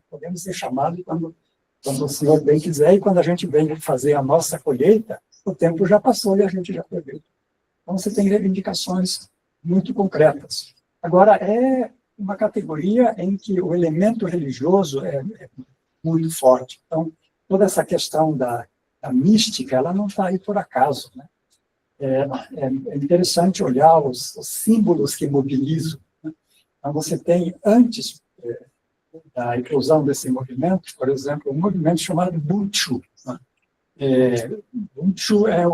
Podemos ser chamados quando o senhor bem quiser, e quando a gente vem fazer a nossa colheita, o tempo já passou e a gente já perdeu. Então, você tem reivindicações muito concretas. Agora, é uma categoria em que o elemento religioso é muito forte. Então, toda essa questão da mística, ela não está aí por acaso, né? É interessante olhar os símbolos que mobilizam, né? Então, você tem, antes da eclosão desse movimento, por exemplo, um movimento chamado Bundschuh, né? Bundschuh a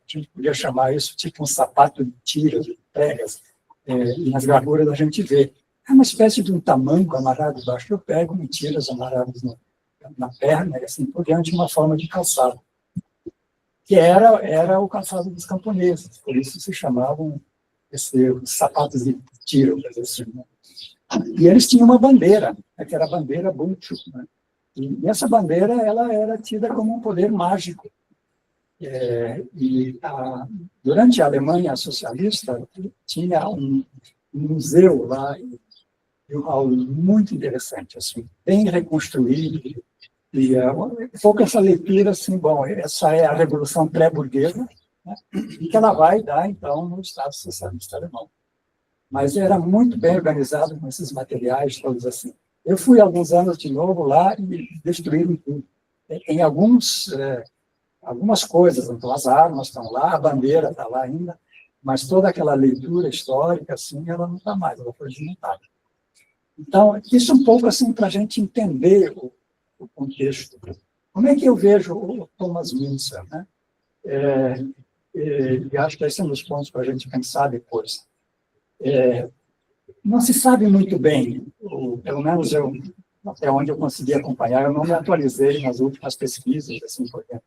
gente podia chamar isso tipo um sapato de tiras, de pregas, e nas gravuras a gente vê. É uma espécie de um tamanco amarrado embaixo do pé, com tiras amarradas na perna, e assim por diante, uma forma de calçado. Que era o calçado dos camponeses, por isso se chamavam esses sapatos de tiro, assim, né? E eles tinham uma bandeira, né, que era a bandeira Bundschuh, né? E essa bandeira ela era tida como um poder mágico. Durante a Alemanha socialista, tinha um museu lá, algo muito interessante, assim, bem reconstruído, e pouco essa leitura, assim, bom, essa é a revolução pré-burguesa, né, e que ela vai dar, então, no Estado Socialista Alemão. Mas era muito bem organizado com esses materiais todos assim. Eu fui alguns anos de novo lá e destruíram tudo. Tem algumas coisas, então as armas estão lá, a bandeira está lá ainda, mas toda aquela leitura histórica, assim, ela não está mais, ela foi desmontada. Então, isso um pouco assim para a gente entender o contexto. Como é que eu vejo o Thomas Müntzer, né? E acho que esse é um dos pontos para a gente pensar depois. Não se sabe muito bem, pelo menos até onde eu consegui acompanhar, eu não me atualizei nas últimas pesquisas, assim por exemplo.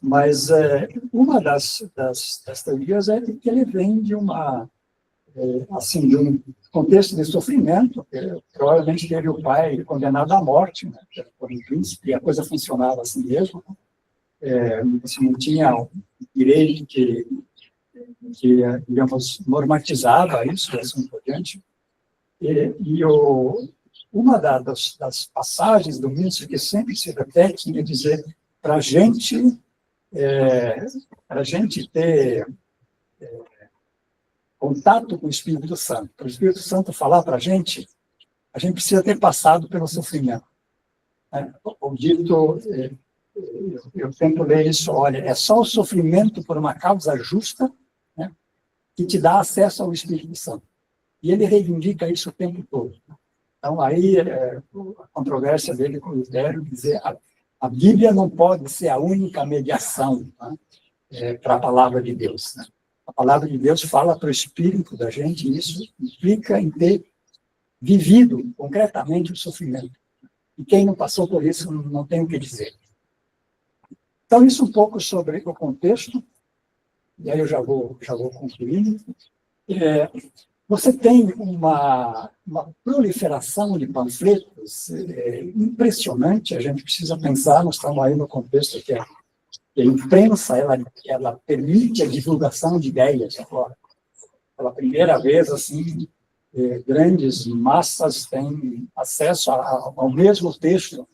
Mas uma das teorias é que ele vem de assim, de um contexto de sofrimento, que provavelmente teve o pai condenado à morte, né, por um príncipe, e a coisa funcionava assim mesmo, né? Não tinha o direito que digamos, normatizava isso, assim por diante. Uma das passagens do Müntzer que sempre se repete é dizer para a gente ter contato com o Espírito Santo, para o Espírito Santo falar para a gente precisa ter passado pelo sofrimento. O dito, eu tento ler isso, olha, é só o sofrimento por uma causa justa, né, que te dá acesso ao Espírito Santo. E ele reivindica isso o tempo todo. Então, aí, a controvérsia dele com o Lutero, dizer a Bíblia não pode ser a única mediação, né, para a palavra de Deus, né? A palavra de Deus fala para o espírito da gente, e isso implica em ter vivido concretamente o sofrimento. E quem não passou por isso não tem o que dizer. Então, isso um pouco sobre o contexto, e aí eu já vou concluindo. Você tem uma proliferação de panfletos impressionante, a gente precisa pensar, nós estamos aí no contexto que a imprensa ela permite a divulgação de ideias agora. Pela primeira vez, assim, grandes massas têm acesso ao mesmo texto,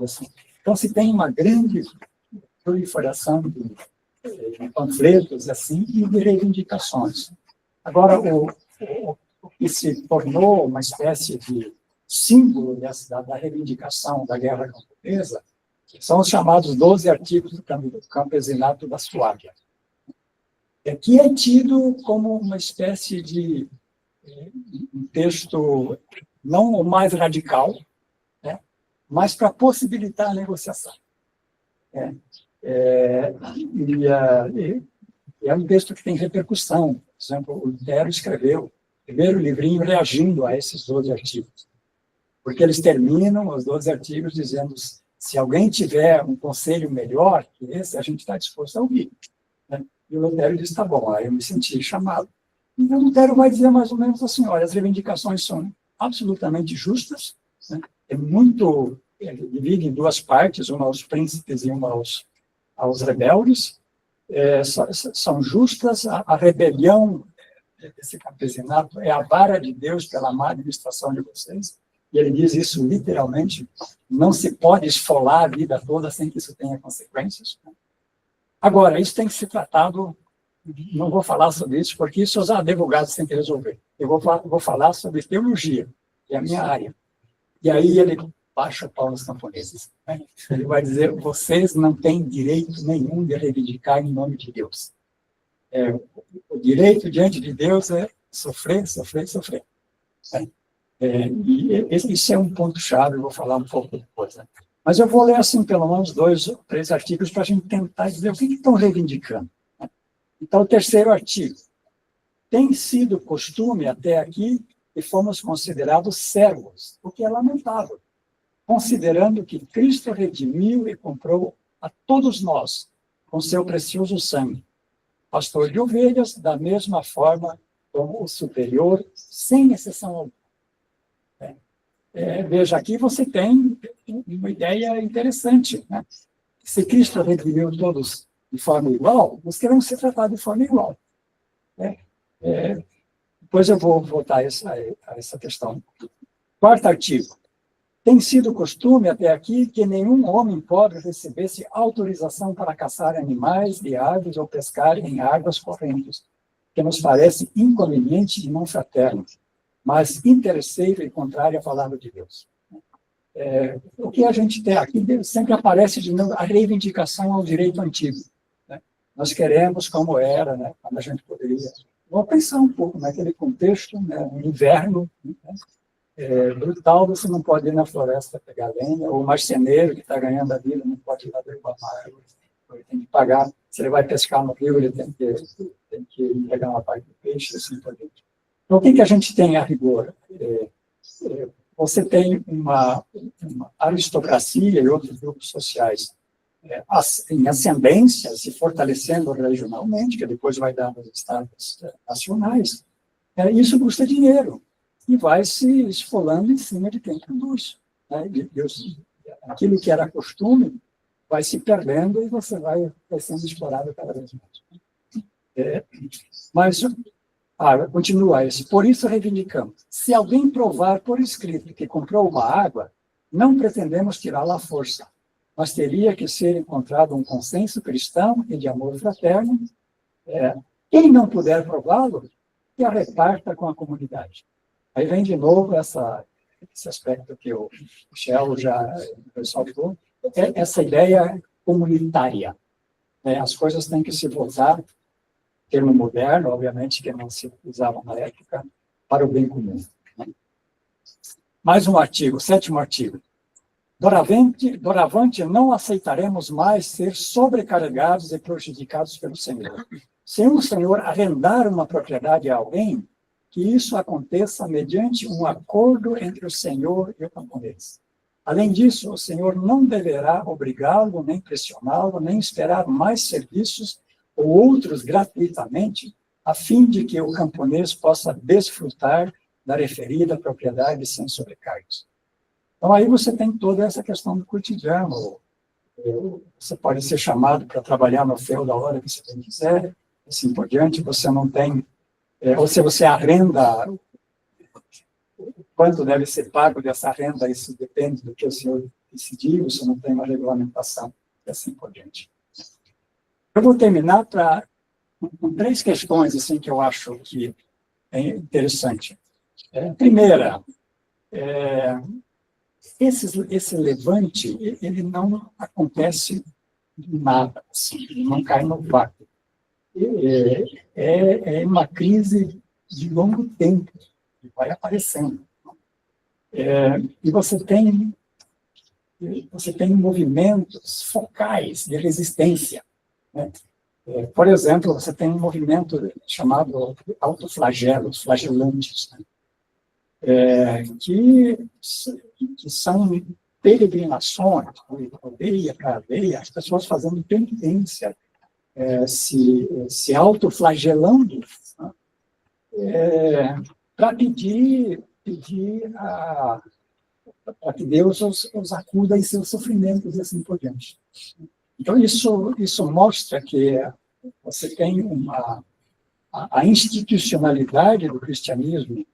assim. Então, se tem uma grande proliferação de panfletos assim, e de reivindicações. Agora, o que se tornou uma espécie de símbolo da reivindicação da guerra camponesa são os chamados 12 artigos do campesinato da Suábia, que é tido como uma espécie de um texto não o mais radical, né, mas para possibilitar a negociação. É um texto que tem repercussão. Por exemplo, o Lutero escreveu o primeiro livrinho reagindo a esses 12 artigos, porque eles terminam os 12 artigos dizendo: se alguém tiver um conselho melhor que esse, a gente está disposto a ouvir. Né? E o Lutero diz: tá bom, aí eu me senti chamado. E o Lutero vai dizer mais ou menos assim: olha, as reivindicações são absolutamente justas, né? Ele divide em duas partes, uma aos príncipes e uma aos rebeldes, são justas. A rebelião desse campesinato é a vara de Deus pela má administração de vocês, e ele diz isso literalmente: não se pode esfolar a vida toda sem que isso tenha consequências. Agora, isso tem que ser tratado, não vou falar sobre isso, porque isso os advogados têm que resolver. Eu vou falar sobre teologia, que é a minha área. E aí ele baixa o pau nos camponeses. Né? Ele vai dizer: vocês não têm direito nenhum de reivindicar em nome de Deus. O direito diante de Deus é sofrer, sofrer, sofrer. E isso é um ponto-chave, eu vou falar um pouco depois. Né? Mas eu vou ler, assim, pelo menos 2 ou 3 artigos para a gente tentar dizer o que estão reivindicando. Né? Então, o terceiro artigo. Tem sido costume até aqui que fomos considerados servos, o que é lamentável, considerando que Cristo redimiu e comprou a todos nós com seu precioso sangue. Pastor de ovelhas, da mesma forma como o superior, sem exceção alguma. Veja, aqui você tem uma ideia interessante. Né? Se Cristo redimiu todos de forma igual, nós queremos ser tratados de forma igual. Depois eu vou voltar a essa questão. Quarto artigo. Tem sido costume até aqui que nenhum homem pobre recebesse autorização para caçar animais de aves ou pescar em águas correntes, que nos parece inconveniente e não fraterno, mas interesseiro e contrário à palavra de Deus. O que a gente tem aqui sempre aparece de novo a reivindicação ao direito antigo. Né? Nós queremos como era, né? Quando a gente poderia. Vou pensar um pouco naquele contexto, né? No inverno, né? Brutal, você não pode ir na floresta pegar lenha, ou o marceneiro que está ganhando a vida não pode ir lá derrubar uma árvore, ele tem que pagar. Se ele vai pescar no rio, ele tem que pegar uma parte do peixe, assim por diante. Então, o que a gente tem a rigor? Você tem uma aristocracia e outros grupos sociais em ascendência, se fortalecendo regionalmente, que depois vai dar nos estados nacionais. Isso custa dinheiro e vai se esfolando em cima de quem produz. Né? Aquilo que era costume vai se perdendo e você vai sendo explorado cada vez mais. Mas continua esse. Por isso reivindicamos. Se alguém provar por escrito que comprou uma água, não pretendemos tirá-la à força, mas teria que ser encontrado um consenso cristão e de amor fraterno. Quem não puder prová-lo, que a reparta com a comunidade. Aí vem de novo esse aspecto que o Michel já ressaltou, essa ideia comunitária. As coisas têm que se voltar, termo moderno, obviamente, que não se usava na época, para o bem comum. Né? Mais um artigo, 7º artigo. Doravante não aceitaremos mais ser sobrecarregados e prejudicados pelo Senhor. Se um senhor arrendar uma propriedade a alguém, que isso aconteça mediante um acordo entre o senhor e o camponês. Além disso, o senhor não deverá obrigá-lo, nem pressioná-lo, nem esperar mais serviços ou outros gratuitamente, a fim de que o camponês possa desfrutar da referida propriedade sem sobrecargos. Então, aí você tem toda essa questão do cotidiano. Você pode ser chamado para trabalhar no feudo a hora que você quiser, assim por diante. Você não tem... ou se você arrenda, quanto deve ser pago dessa renda, isso depende do que o senhor decidir, você não tem uma regulamentação, e assim por diante. Eu vou terminar com 3 questões assim, que eu acho que é interessante. Primeira, esse levante, ele não acontece do nada, assim, ele não cai no vácuo. É uma crise de longo tempo, que vai aparecendo. E você tem movimentos focais de resistência, né? Por exemplo, você tem um movimento chamado autoflagelos, flagelantes, né? Que são peregrinações, de aldeia para aldeia, as pessoas fazendo penitência, se autoflagelando, né? Para pedir para que Deus os acuda em seus sofrimentos e assim por diante. Então, isso mostra que você tem a institucionalidade do cristianismo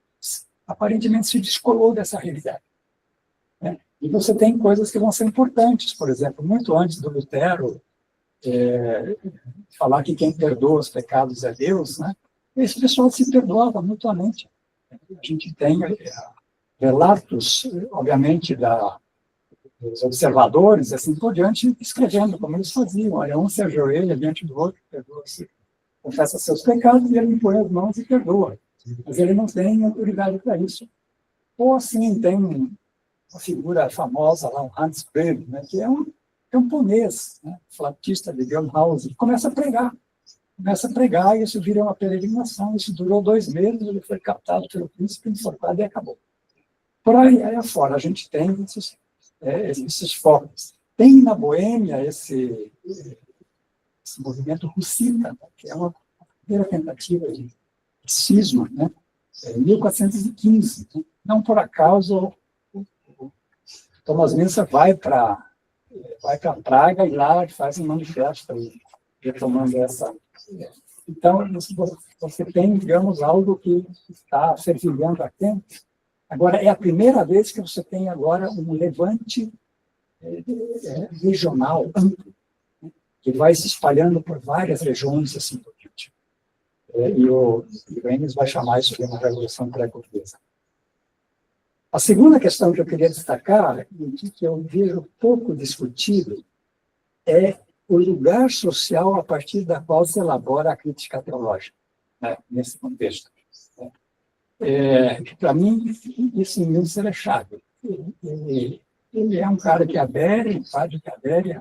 aparentemente se descolou dessa realidade, né? E você tem coisas que vão ser importantes, por exemplo, muito antes do Lutero falar que quem perdoa os pecados é Deus, né? Esse pessoal se perdoava mutuamente. A gente tem relatos, obviamente, dos observadores, assim por diante, escrevendo como eles faziam. Olha, um se ajoelha diante do outro, perdoa-se, confessa seus pecados, e ele impõe as mãos e perdoa. Mas ele não tem autoridade para isso. Ou assim, tem uma figura famosa lá, um Hans Böhm, né, que é um camponês, né, flautista de Gelnhausen, começa a pregar, e isso vira uma peregrinação. Isso durou 2 meses, ele foi captado pelo príncipe, enforcado e acabou. Por aí afora, a gente tem esses focos. Tem na Boêmia esse movimento russita, né, que é uma primeira tentativa de cisma, né, em 1415. Não por acaso, o Thomas Müntzer vai para Praga e lá faz um manifesto retomando essa. Então, você tem, digamos, algo que está fervilhando a tempo. Agora, é a primeira vez que você tem agora um levante regional amplo, né, que vai se espalhando por várias regiões, assim por diante. E o Engels vai chamar isso de uma revolução pré-portuguesa. A segunda questão que eu queria destacar, e que eu vejo pouco discutido, é o lugar social a partir da qual se elabora a crítica teológica, né, nesse contexto. Para mim, isso em Müntzer é chave. Ele é um cara que adere, um padre que adere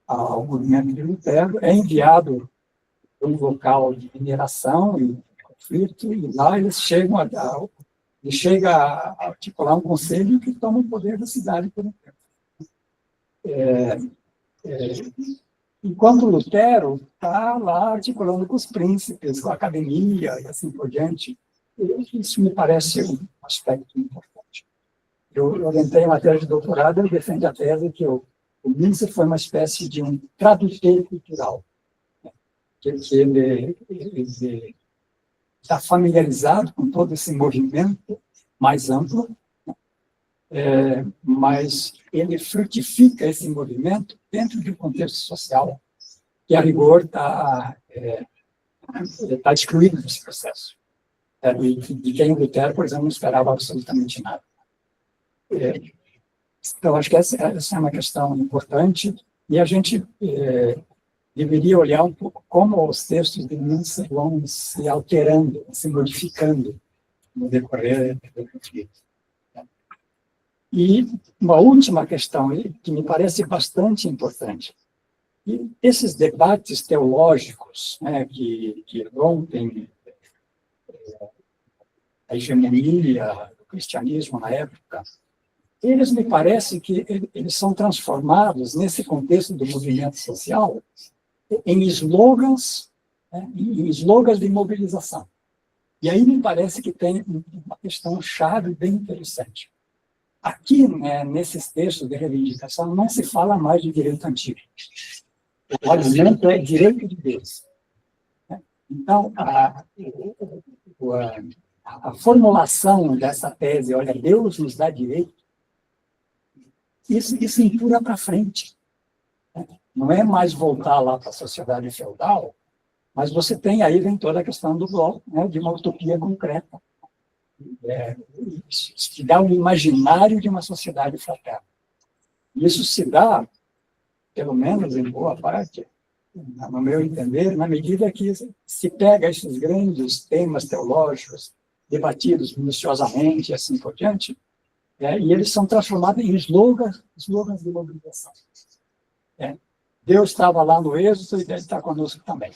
ao movimento de Lutero, é enviado para um local de mineração e conflito, e lá ele chega a articular um conselho que toma o poder da cidade por um tempo. Enquanto Lutero está lá articulando com os príncipes, com a academia e assim por diante, isso me parece um aspecto importante. Eu orientei a matéria de doutorado, eu defendo a tese que o Müntzer foi uma espécie de um tradutor cultural, né? Que ele está familiarizado com todo esse movimento mais amplo, mas ele frutifica esse movimento dentro de um contexto social que, a rigor, está excluído desse processo. De quem o Lutero, por exemplo, não esperava absolutamente nada. Então, acho que essa é uma questão importante, e a gente deveria olhar um pouco como os textos de Müntzer vão se alterando, se modificando no decorrer do conflito. E uma última questão que me parece bastante importante. E esses debates teológicos, né, que rompem a hegemonia do cristianismo na época, eles me parece que eles são transformados nesse contexto do movimento social em slogans, né, em slogans de mobilização. E aí me parece que tem uma questão chave bem interessante. Aqui, né, nesses textos de reivindicação, não se fala mais de direito antigo. O argumento é direito de Deus. Então, a formulação dessa tese, olha, Deus nos dá direito, isso empurra para frente. Não é mais voltar lá para a sociedade feudal, mas você tem aí vem toda a questão do bloco, né, de uma utopia concreta. Que dá um imaginário de uma sociedade fraterna. Isso se dá, pelo menos em boa parte, no meu entender, na medida que se pega esses grandes temas teológicos, debatidos minuciosamente e assim por diante, e eles são transformados em slogans de mobilização. Deus estava lá no êxodo e Deus está conosco também.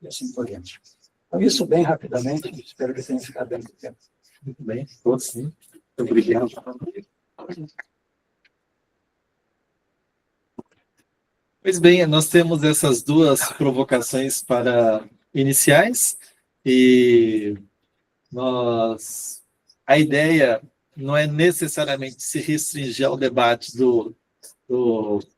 E assim por diante. Então, isso bem rapidamente, espero que tenha ficado bem do tempo. Muito bem, ficou sim. Muito obrigado. Pois bem, nós temos essas duas provocações para iniciais e a ideia não é necessariamente se restringir ao debate do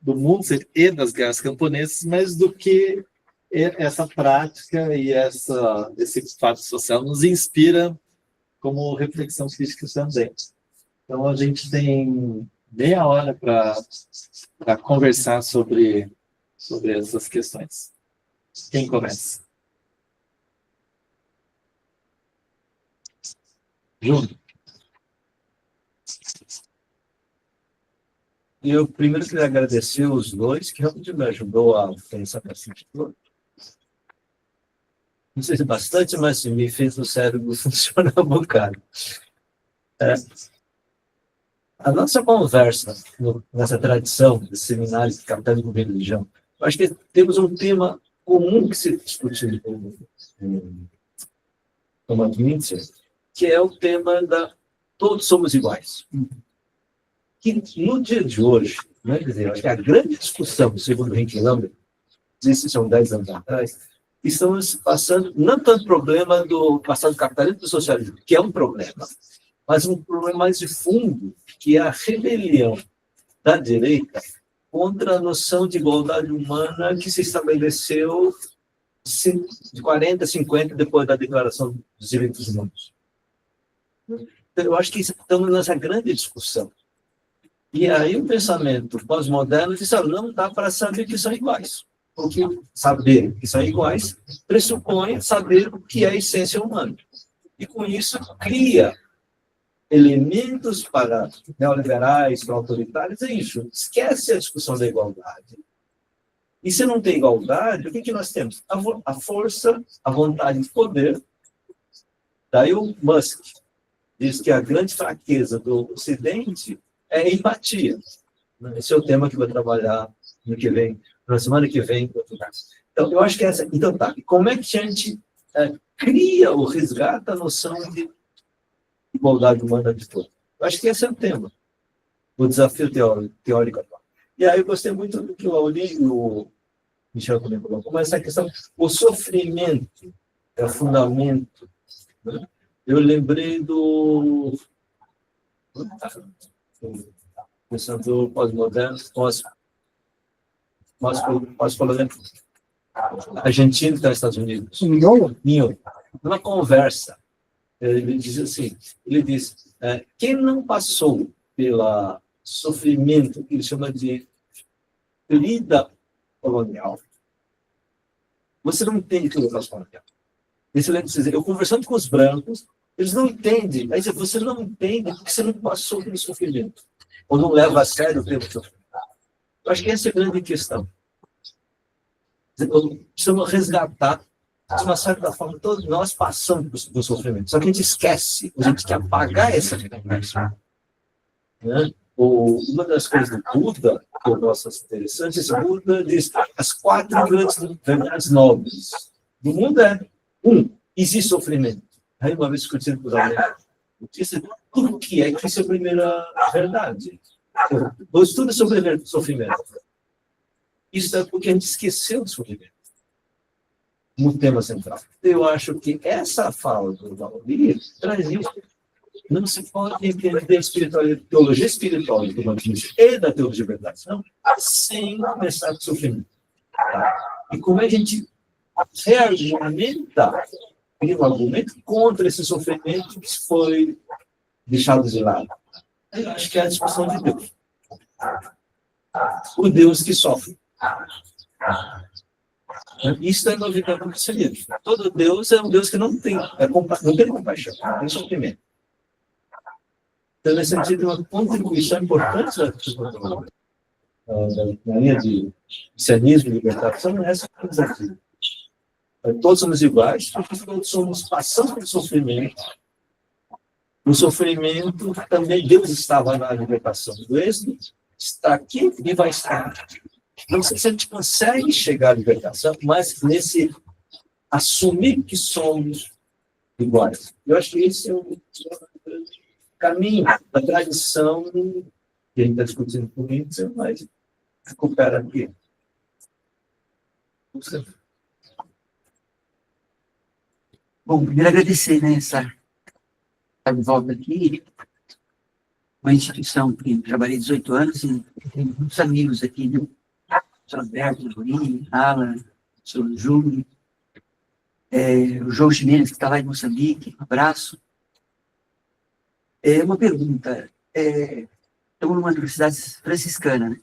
Munzer e das guerras camponesas, mas do que essa prática e esse fato social nos inspira como reflexão crítica também. Então, a gente tem meia hora para conversar sobre essas questões. Quem começa? Júnior. Eu primeiro queria agradecer os dois, que realmente me ajudou a pensar bastante. Não sei se bastante, mas me fez o cérebro funcionar um bocado. A nossa conversa, nessa tradição de seminários de capitalismo e religião, eu acho que temos um tema comum que se discute com Thomas Mintzer, que é o tema da todos somos iguais. Que no dia de hoje, né, quer dizer, eu acho que a grande discussão, segundo o Henrique Lambert, isso são 10 anos atrás, estamos passando, não tanto problema do passado do capitalismo e do socialismo, que é um problema, mas um problema mais de fundo, que é a rebelião da direita contra a noção de igualdade humana que se estabeleceu de 40, 50, depois da Declaração dos Direitos Humanos. Eu acho que estamos nessa grande discussão. E aí o pensamento pós-moderno diz, não dá para saber que são iguais. Porque saber que são iguais pressupõe saber o que é a essência humana. E com isso cria elementos para neoliberais, para autoritários, é isso. Esquece a discussão da igualdade. E se não tem igualdade, o que nós temos? A força, a vontade de poder. Daí o Musk diz que a grande fraqueza do Ocidente é a empatia. Esse é o tema que eu vou trabalhar no que vem, na semana que vem. Então, eu acho que essa... Então, tá. Como é que a gente cria ou resgata a noção de igualdade humana de todos? Eu acho que esse é o tema, o desafio teórico atual. E aí eu gostei muito do que o Auli e o Michel também colocou, mas essa questão, o sofrimento é o fundamento. Né? Eu lembrei do pensador pós-moderno, pós-colonial argentino que está nos Estados Unidos. Ninho. Numa conversa, ele diz assim, ele diz, quem não passou pelo sofrimento que ele chama de ferida colonial, você não entende o que é o processo colonial. Eu conversando com os brancos, eles não entendem. Aí você não entende porque você não passou pelo sofrimento. Ou não leva a sério o tempo de sofrimento. Eu acho que essa é a grande questão. Precisamos resgatar, de uma certa forma, todos nós passamos do sofrimento. Só que a gente esquece, a gente quer apagar essa dimensão. Né? Uma das coisas do Buda, que eu gosto interessante, esse Buda diz as 4 grandes verdades nobres do mundo existe sofrimento. Aí uma vez discutindo com os alunos, tudo que é isso é a primeira verdade. O estudo é sobre sofrimento. Isso é porque a gente esqueceu do sofrimento no tema central. Eu acho que essa fala do Valdir traz isso. Não se pode entender teologia espiritual do humanismo e da teologia da libertação sem começar com o sofrimento. Tá? E como é que a gente reargumenta um argumento contra esse sofrimento que foi deixado de lado? Eu acho que é a discussão de Deus. O Deus que sofre. Isso é novidade do cristianismo. Todo Deus é um Deus que não tem compaixão, não tem sofrimento. Então, nesse sentido, uma contribuição importante na linha de cristianismo e libertação é essa coisa aqui. Todos somos iguais, porque todos passamos pelo sofrimento. No sofrimento, também Deus estava na libertação do Êxodo, está aqui e vai estar aqui. Não sei se a gente consegue chegar à libertação, mas nesse assumir que somos iguais. Eu acho que esse é o caminho da tradição que a gente está discutindo com isso, mas recupera aqui. Bom, primeiro agradecer, né, estar de volta aqui. Uma instituição que trabalhei 18 anos e tenho muitos amigos aqui, né? O Sr. Alberto, Jorinho, Alan, o Sr. Júlio, o João Ximenes, que está lá em Moçambique, um abraço. Uma pergunta, estamos numa universidade franciscana, né?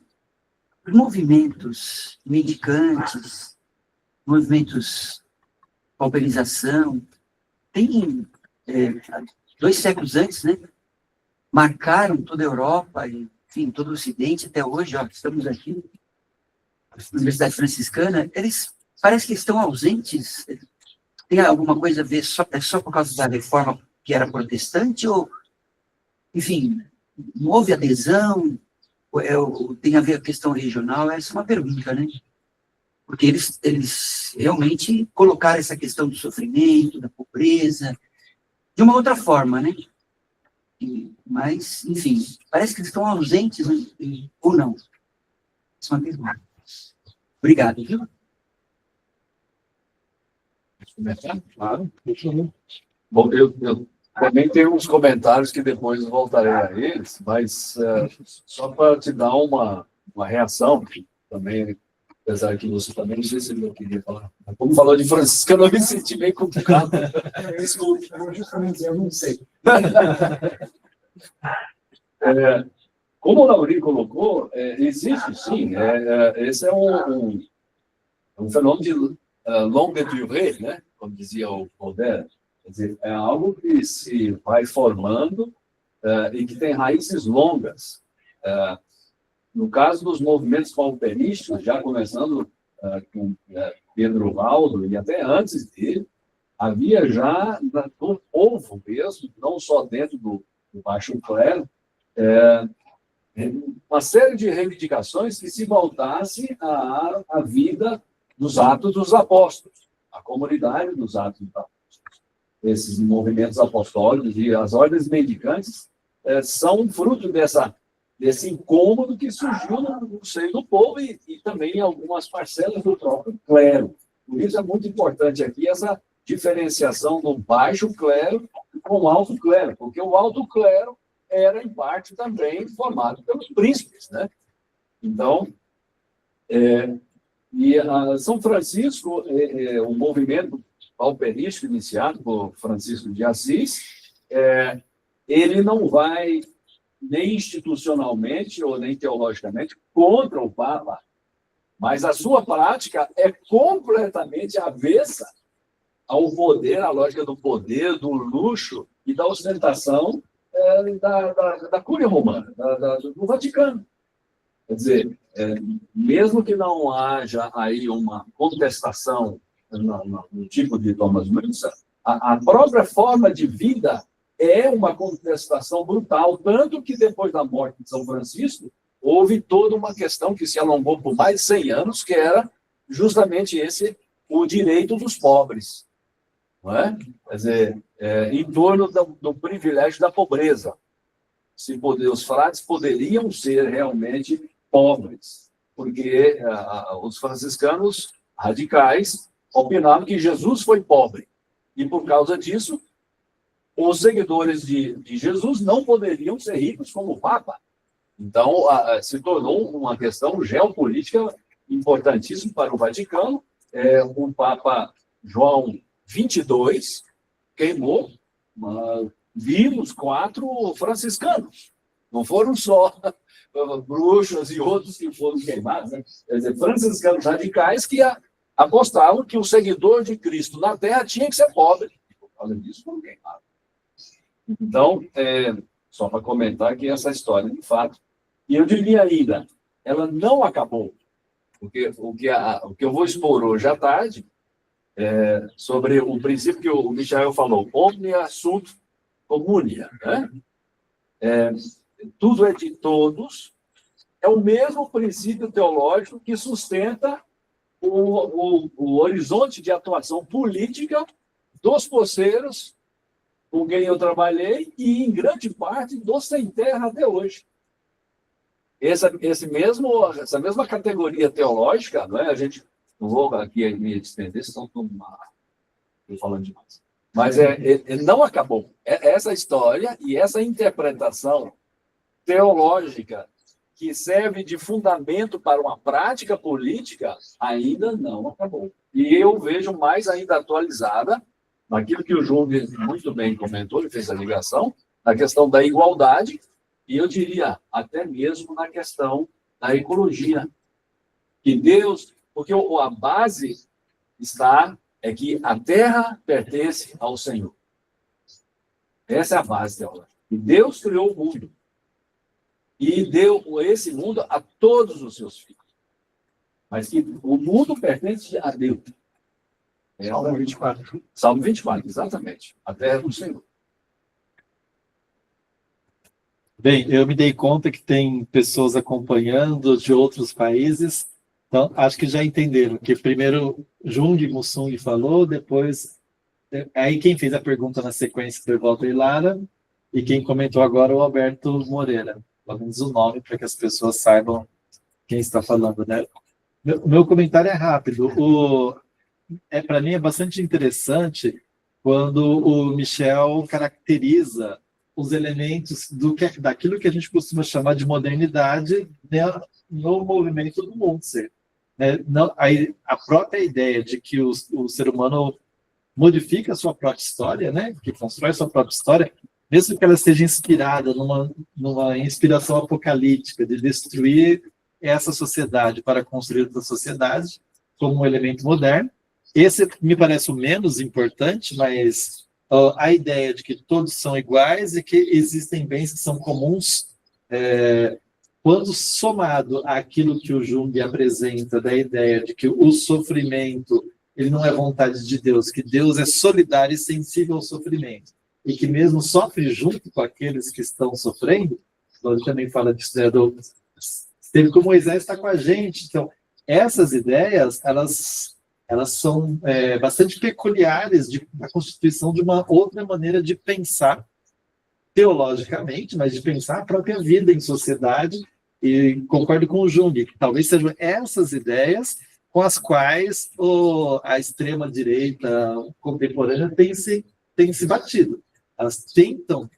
Os movimentos mendicantes, movimentos de pauperização, tem 2 séculos antes, né? Marcaram toda a Europa, enfim, todo o Ocidente, até hoje, ó, estamos aqui, na Universidade Franciscana, eles parece que estão ausentes. Tem alguma coisa a ver, só por causa da reforma que era protestante, ou, enfim, não houve adesão, ou tem a ver com a questão regional? Essa é uma pergunta, né? Porque eles realmente colocaram essa questão do sofrimento, da pobreza, de uma outra forma, né? Mas, enfim, parece que eles estão ausentes, né? Ou não. Essa é uma pergunta. Obrigado, viu? Claro. Bom, eu também tenho uns comentários que depois voltarei a eles, mas só para te dar uma reação, também, apesar que você também, não sei se eu queria falar. Como falou de franciscano, eu me senti bem complicado. Desculpe. Eu não sei. Como o Lauri colocou, existe sim. Esse é um fenômeno de longue durée, né? Como dizia o Baudelaire. Quer dizer, é algo que se vai formando e que tem raízes longas. No caso dos movimentos pauperísticos, já começando com Pedro Valdo e até antes dele, havia já no povo mesmo, não só dentro do baixo clero, uma série de reivindicações que se voltasse à vida dos Atos dos Apóstolos, a comunidade dos Atos dos Apóstolos. Esses movimentos apostólicos e as ordens mendicantes são fruto desse incômodo que surgiu no seio do povo e também em algumas parcelas do próprio clero. Por isso é muito importante aqui essa diferenciação do baixo clero com o alto clero, porque o alto clero era, em parte, também formado pelos príncipes, né? Então, São Francisco, o movimento pauperístico iniciado por Francisco de Assis, ele não vai nem institucionalmente ou nem teologicamente contra o Papa, mas a sua prática é completamente avessa ao poder, à lógica do poder, do luxo e da ostentação da Cúria Romana, do Vaticano. Quer dizer, mesmo que não haja aí uma contestação no tipo de Thomas Müntzer, a própria forma de vida é uma contestação brutal, tanto que depois da morte de São Francisco, houve toda uma questão que se alongou por mais de 100 anos, que era justamente o direito dos pobres. não é? Quer dizer, em torno do privilégio da pobreza. Os frades poderiam ser realmente pobres, porque os franciscanos radicais opinavam que Jesus foi pobre, e por causa disso, os seguidores de Jesus não poderiam ser ricos como o Papa. Então, se tornou uma questão geopolítica importantíssima para o Vaticano. O Papa João XXII queimou vivos 4 franciscanos. Não foram só bruxas e outros que foram queimados, né? Quer dizer, franciscanos radicais que apostavam que o seguidor de Cristo na Terra tinha que ser pobre. E por causa disso, foram queimados. Então, só para comentar que essa história, de fato, e eu diria ainda, ela não acabou, porque o que eu vou expor hoje à tarde sobre o princípio que o Michael falou, omnia sunt communia, né? Tudo é de todos, é o mesmo princípio teológico que sustenta o horizonte de atuação política dos poceiros com quem eu trabalhei e, em grande parte, dos sem terra até hoje. Essa mesma categoria teológica, não é? A gente não vou aqui me estender, senão estou falando demais. Mas não acabou. Essa história e essa interpretação teológica que serve de fundamento para uma prática política ainda não acabou. E eu vejo mais ainda atualizada naquilo que o Jung muito bem comentou, ele fez a ligação, na questão da igualdade, e eu diria até mesmo na questão da ecologia. Que Deus, porque a base é que a terra pertence ao Senhor. Essa é a base teológica. E Deus criou o mundo. E deu esse mundo a todos os seus filhos. Mas que o mundo pertence a Deus. Salmo 24. Salmo 24, exatamente. A terra do Senhor. Bem, eu me dei conta que tem pessoas acompanhando de outros países, então acho que já entenderam que primeiro Jung Mussung falou, depois aí quem fez a pergunta na sequência foi Walter Lara e quem comentou agora o Alberto Moreira. Pelo menos o nome para que as pessoas saibam quem está falando, né? Meu comentário é rápido. Para mim é bastante interessante quando o Michel caracteriza os elementos daquilo que a gente costuma chamar de modernidade, né, no movimento do Munzer. A própria ideia de que o ser humano modifica a sua própria história, né, que constrói a sua própria história, mesmo que ela seja inspirada numa inspiração apocalíptica de destruir essa sociedade para construir outra sociedade, como um elemento moderno. Esse me parece o menos importante, mas a ideia de que todos são iguais e que existem bens que são comuns, quando somado àquilo que o Jung apresenta, da ideia de que o sofrimento ele não é vontade de Deus, que Deus é solidário e sensível ao sofrimento, e que mesmo sofre junto com aqueles que estão sofrendo, ele também fala disso, né, esteve com Moisés, está com a gente. Então, essas ideias, elas são bastante peculiares da constituição de uma outra maneira de pensar teologicamente, mas de pensar a própria vida em sociedade, e concordo com o Jung, que talvez sejam essas ideias com as quais a extrema-direita contemporânea tem se batido. Elas tentam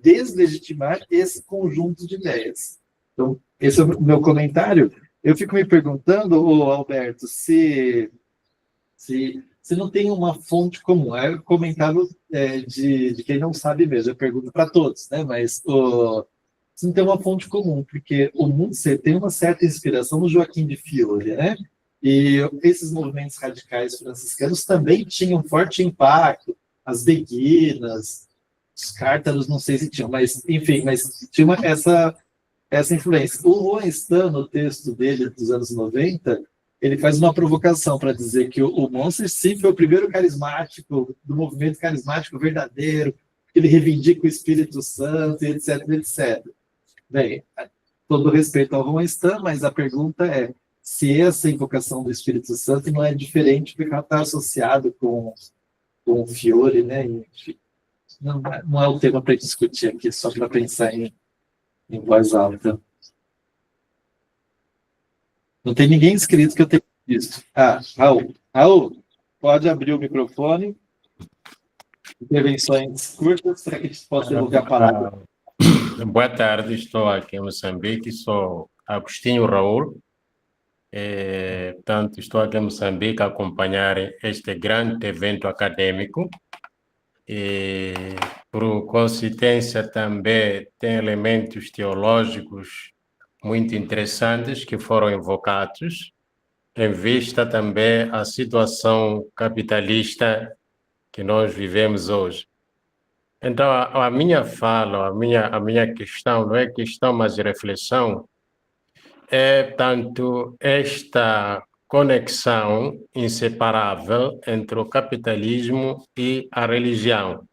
deslegitimar esse conjunto de ideias. Então, esse é o meu comentário. Eu fico me perguntando, Alberto, se não tem uma fonte comum. É o comentário de quem não sabe mesmo, eu pergunto para todos, né? Mas se não tem uma fonte comum, porque o Munzer tem uma certa inspiração no Joaquim de Fiore, né? E esses movimentos radicais franciscanos também tinham forte impacto, as beguinas, os cártaros, não sei se tinham, mas enfim, mas tinha essa influência. O Lowenstein, no texto dele dos anos 90, ele faz uma provocação para dizer que o Munzer sim foi o primeiro carismático, do movimento carismático verdadeiro, que ele reivindica o Espírito Santo, etc, etc. Bem, todo respeito ao Lowenstein, mas a pergunta é se essa invocação do Espírito Santo não é diferente porque ela está associado com Fiore, né? Enfim, não é o tema para discutir aqui, só para pensar em voz alta. Não tem ninguém inscrito que eu tenha visto. Ah, Raul. Raul, pode abrir o microfone. Intervenções curtas para que a gente possa devolver a palavra. Boa tarde, estou aqui em Moçambique, sou Agostinho Raul. Portanto, estou aqui em Moçambique a acompanhar este grande evento acadêmico. E, por coincidência, também tem elementos teológicos muito interessantes que foram invocados, em vista também a situação capitalista que nós vivemos hoje. Então, a minha fala, a minha questão, não é questão, mas reflexão, é tanto esta conexão inseparável entre o capitalismo e a religião.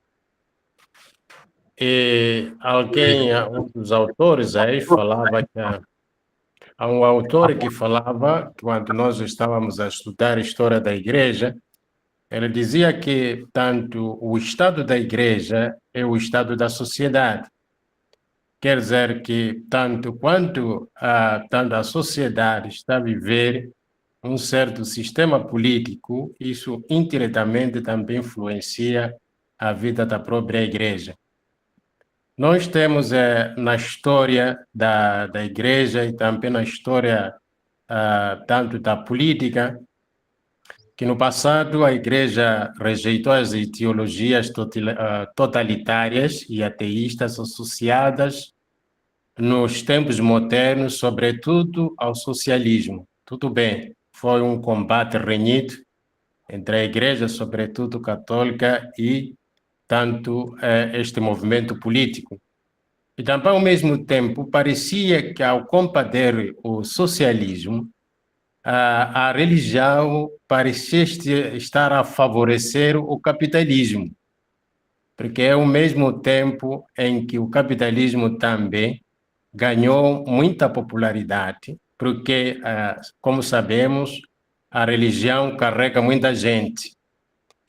E um dos autores aí falava que há um autor que falava, quando nós estávamos a estudar a história da igreja, ele dizia que tanto o estado da igreja é o estado da sociedade. Quer dizer que tanto quanto a sociedade está a viver um certo sistema político, isso indiretamente também influencia a vida da própria igreja. Nós temos na história da igreja e também na história tanto da política, que no passado a igreja rejeitou as ideologias totalitárias e ateístas associadas nos tempos modernos, sobretudo ao socialismo. Tudo bem, foi um combate renhido entre a igreja, sobretudo católica, e tanto este movimento político. E também, ao mesmo tempo, parecia que, ao combater o socialismo, a religião parecia estar a favorecer o capitalismo, porque é o mesmo tempo em que o capitalismo também ganhou muita popularidade, porque, como sabemos, a religião carrega muita gente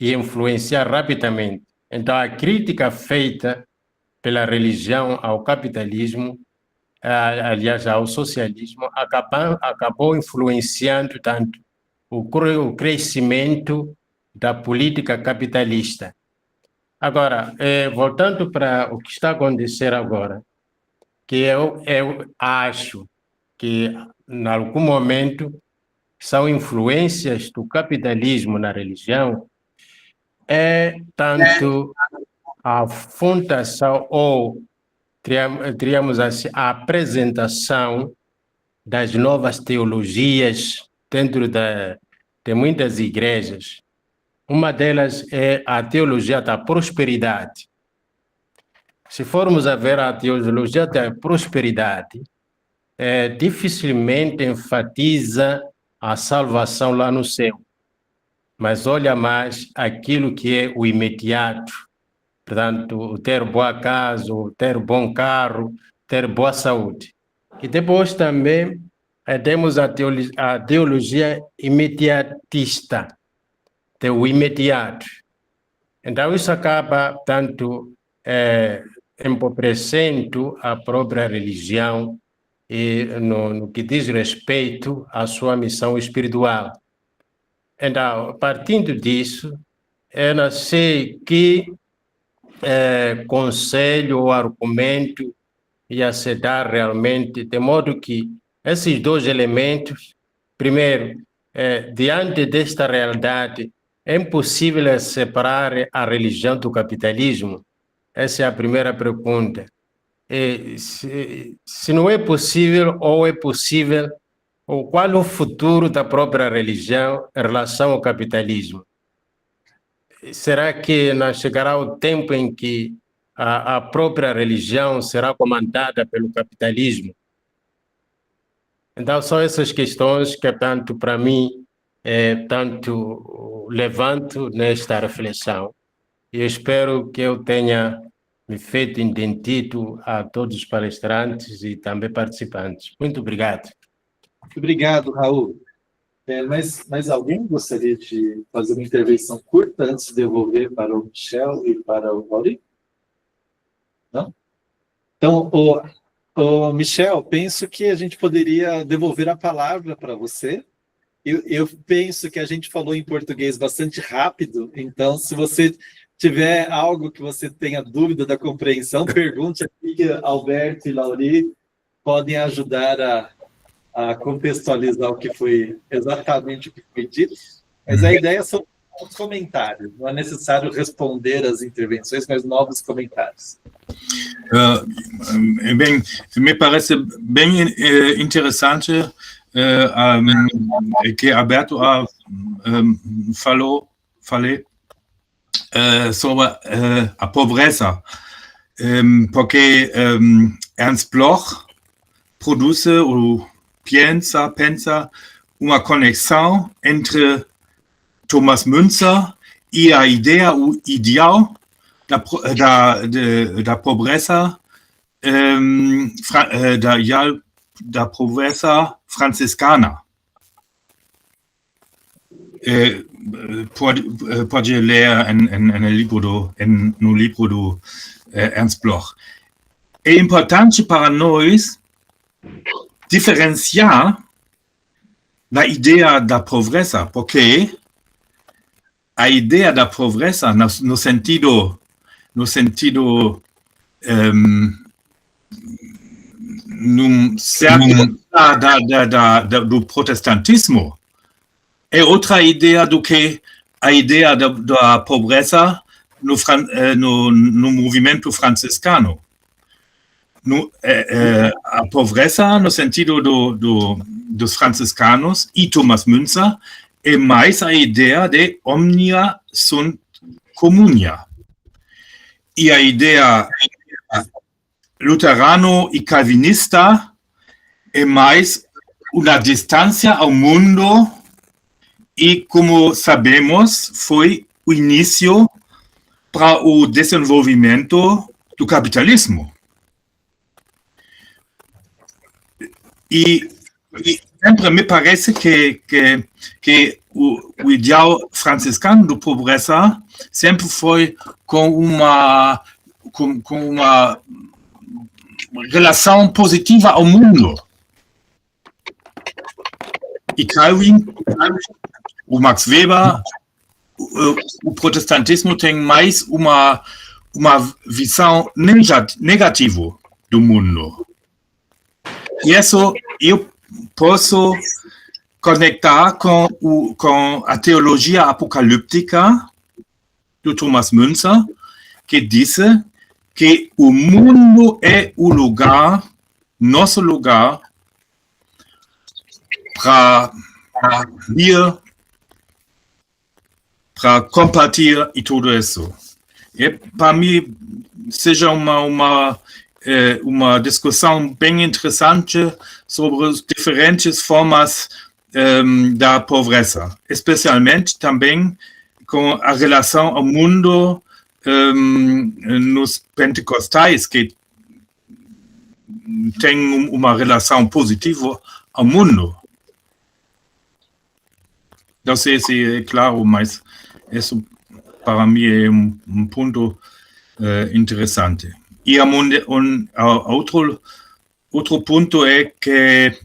e influencia rapidamente. Então, a crítica feita pela religião ao capitalismo, aliás, ao socialismo, acabou influenciando tanto o crescimento da política capitalista. Agora, voltando para o que está a acontecer agora, que eu acho que, em algum momento, são influências do capitalismo na religião, tanto a fundação ou, diríamos assim, a apresentação das novas teologias dentro de muitas igrejas. Uma delas é a teologia da prosperidade. Se formos a ver a teologia da prosperidade, dificilmente enfatiza a salvação lá no céu, mas olha mais aquilo que é o imediato. Portanto, ter boa casa, ter bom carro, ter boa saúde. E depois também temos a teologia imediatista, do imediato. Então, isso acaba, tanto, empobrecendo a própria religião e no que diz respeito à sua missão espiritual. Então, partindo disso, eu não sei que conselho ou argumento ia se dar realmente, de modo que esses dois elementos, primeiro, diante desta realidade, é impossível separar a religião do capitalismo? Essa é a primeira pergunta. Se não é possível, ou é possível, ou qual é o futuro da própria religião em relação ao capitalismo? Será que chegará o tempo em que a própria religião será comandada pelo capitalismo? Então, são essas questões que, tanto para mim, tanto levanto nesta reflexão. E espero que eu tenha me feito entendido a todos os palestrantes e também participantes. Muito obrigado. Obrigado, Raul. Mas alguém gostaria de fazer uma intervenção curta antes de devolver para o Michel e para o Valdir? Não? Então, Michel, penso que a gente poderia devolver a palavra para você. Eu penso que a gente falou em português bastante rápido, então, se você tiver algo que você tenha dúvida da compreensão, pergunte aqui, que Alberto e Lauri podem ajudar a contextualizar o que foi exatamente o que foi dito, mas a ideia são os comentários, não é necessário responder às intervenções, mas novos comentários. Bem, me parece bem interessante que Alberto falou sobre a pobreza, porque Ernst Bloch produz ou pensa uma conexão entre Thomas Müntzer e a ideia, o ideal da pobreza, da pobreza franciscana. Pode ler no livro do Ernst Bloch. É importante para nós diferenciar a ideia da pobreza, porque a ideia da pobreza, no sentido num certo do protestantismo, é outra ideia do que a ideia da pobreza no movimento franciscano. A pobreza, no sentido dos franciscanos e Thomas Müntzer, é mais a ideia de omnia sunt communia. E a ideia luterano e calvinista é mais uma distância ao mundo e, como sabemos, foi o início para o desenvolvimento do capitalismo. E sempre me parece que o ideal franciscano da pobreza sempre foi com uma relação positiva ao mundo. E Calvin, o Max Weber, o protestantismo tem mais uma visão negativa do mundo. E isso eu posso conectar com a teologia apocalíptica do Thomas Müntzer, que diz que o mundo é o lugar, nosso lugar, para vir, para compartilhar e tudo isso. E para mim, seja uma discussão bem interessante sobre as diferentes formas da pobreza, especialmente também com a relação ao mundo nos pentecostais, que tem uma relação positiva ao mundo. Não sei se é claro, mas isso para mim é um ponto interessante. E outro ponto é que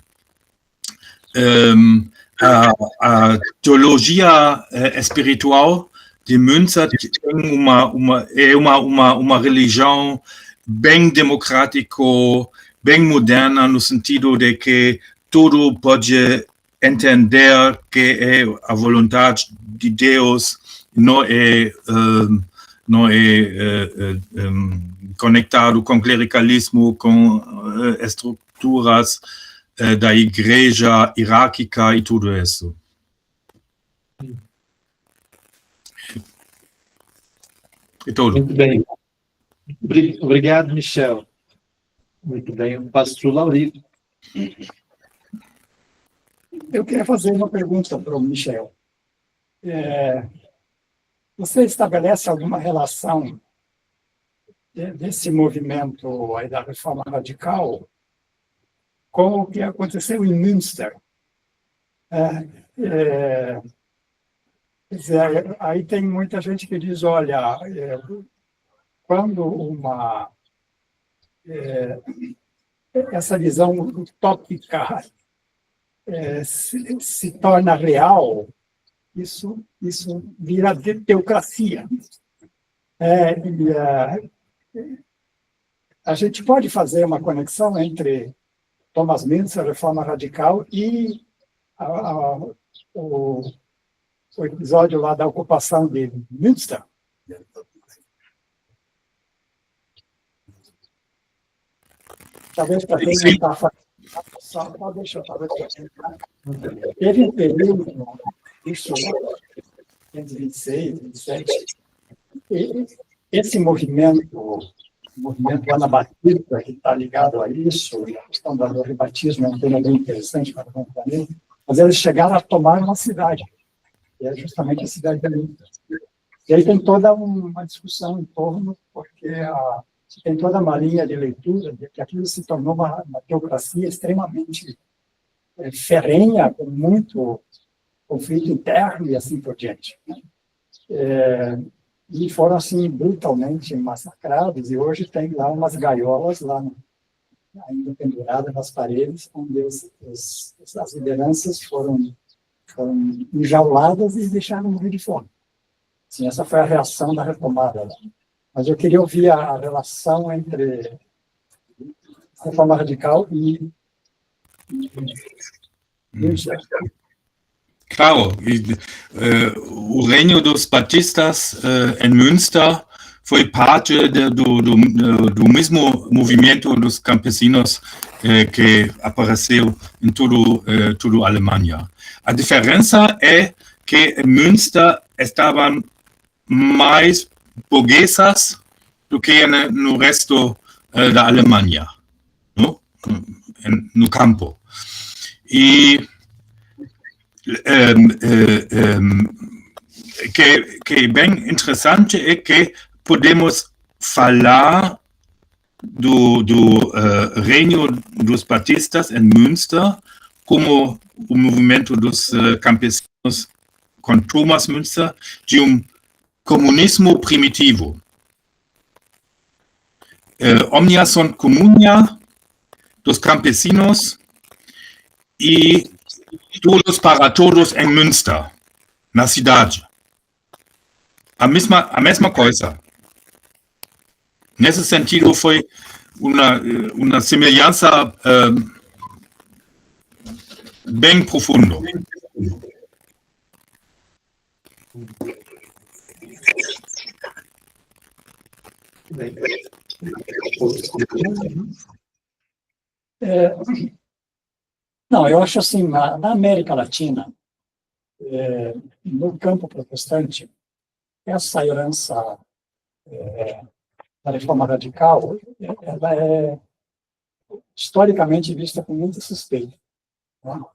a teologia espiritual de Müntzer é uma religião bem democrática, bem moderna, no sentido de que todo pode entender que é a vontade de Deus, não é conectado com clericalismo, com estruturas da igreja hierárquica e tudo isso. É tudo. Muito bem. Obrigado, Michel. Muito bem. Pastor Lauri. Eu queria fazer uma pergunta para o Michel. Você estabelece alguma relação desse movimento aí da reforma radical com o que aconteceu em Münster? Quer dizer, aí tem muita gente que diz, olha, quando essa visão utópica se torna real, isso vira teocracia. A gente pode fazer uma conexão entre Thomas Müntzer, a Reforma Radical, e o episódio lá da ocupação de Münster. Talvez para quem não está fazendo, deixa eu talvez para quem está. Teve um período, isso, entre 26 e 27, esse movimento anabatista, que está ligado a isso, e a questão do anabaptismo é um tema bem interessante para o planeta, mas eles chegaram a tomar uma cidade, que é justamente a cidade de Münster. E aí tem toda uma discussão em torno, porque tem toda uma linha de leitura de que aquilo se tornou uma teocracia extremamente ferrenha, com muito conflito interno e assim por diante. E foram, assim, brutalmente massacrados, e hoje tem lá umas gaiolas, lá ainda penduradas nas paredes, onde as lideranças foram enjauladas e deixaram morrer de fome. Assim, essa foi a reação da retomada. Mas eu queria ouvir a relação entre a Reforma Radical e Claro, o reino dos batistas em Münster foi parte do mesmo movimento dos campesinos que apareceu em toda a Alemanha. A diferença é que em Münster estavam mais burguesas do que no resto da Alemanha, no campo. E que bem interessante é que podemos falar do reino dos batistas em Münster como o movimento dos campesinos com Thomas Müntzer de comunismo primitivo. Omnia sunt communia dos campesinos e todos para todos em Münster, na cidade. A mesma coisa. Nesse sentido, foi uma semelhança bem profunda. Não, eu acho assim, na América Latina, no campo protestante, essa herança da Reforma Radical, ela é historicamente vista com muita suspeita.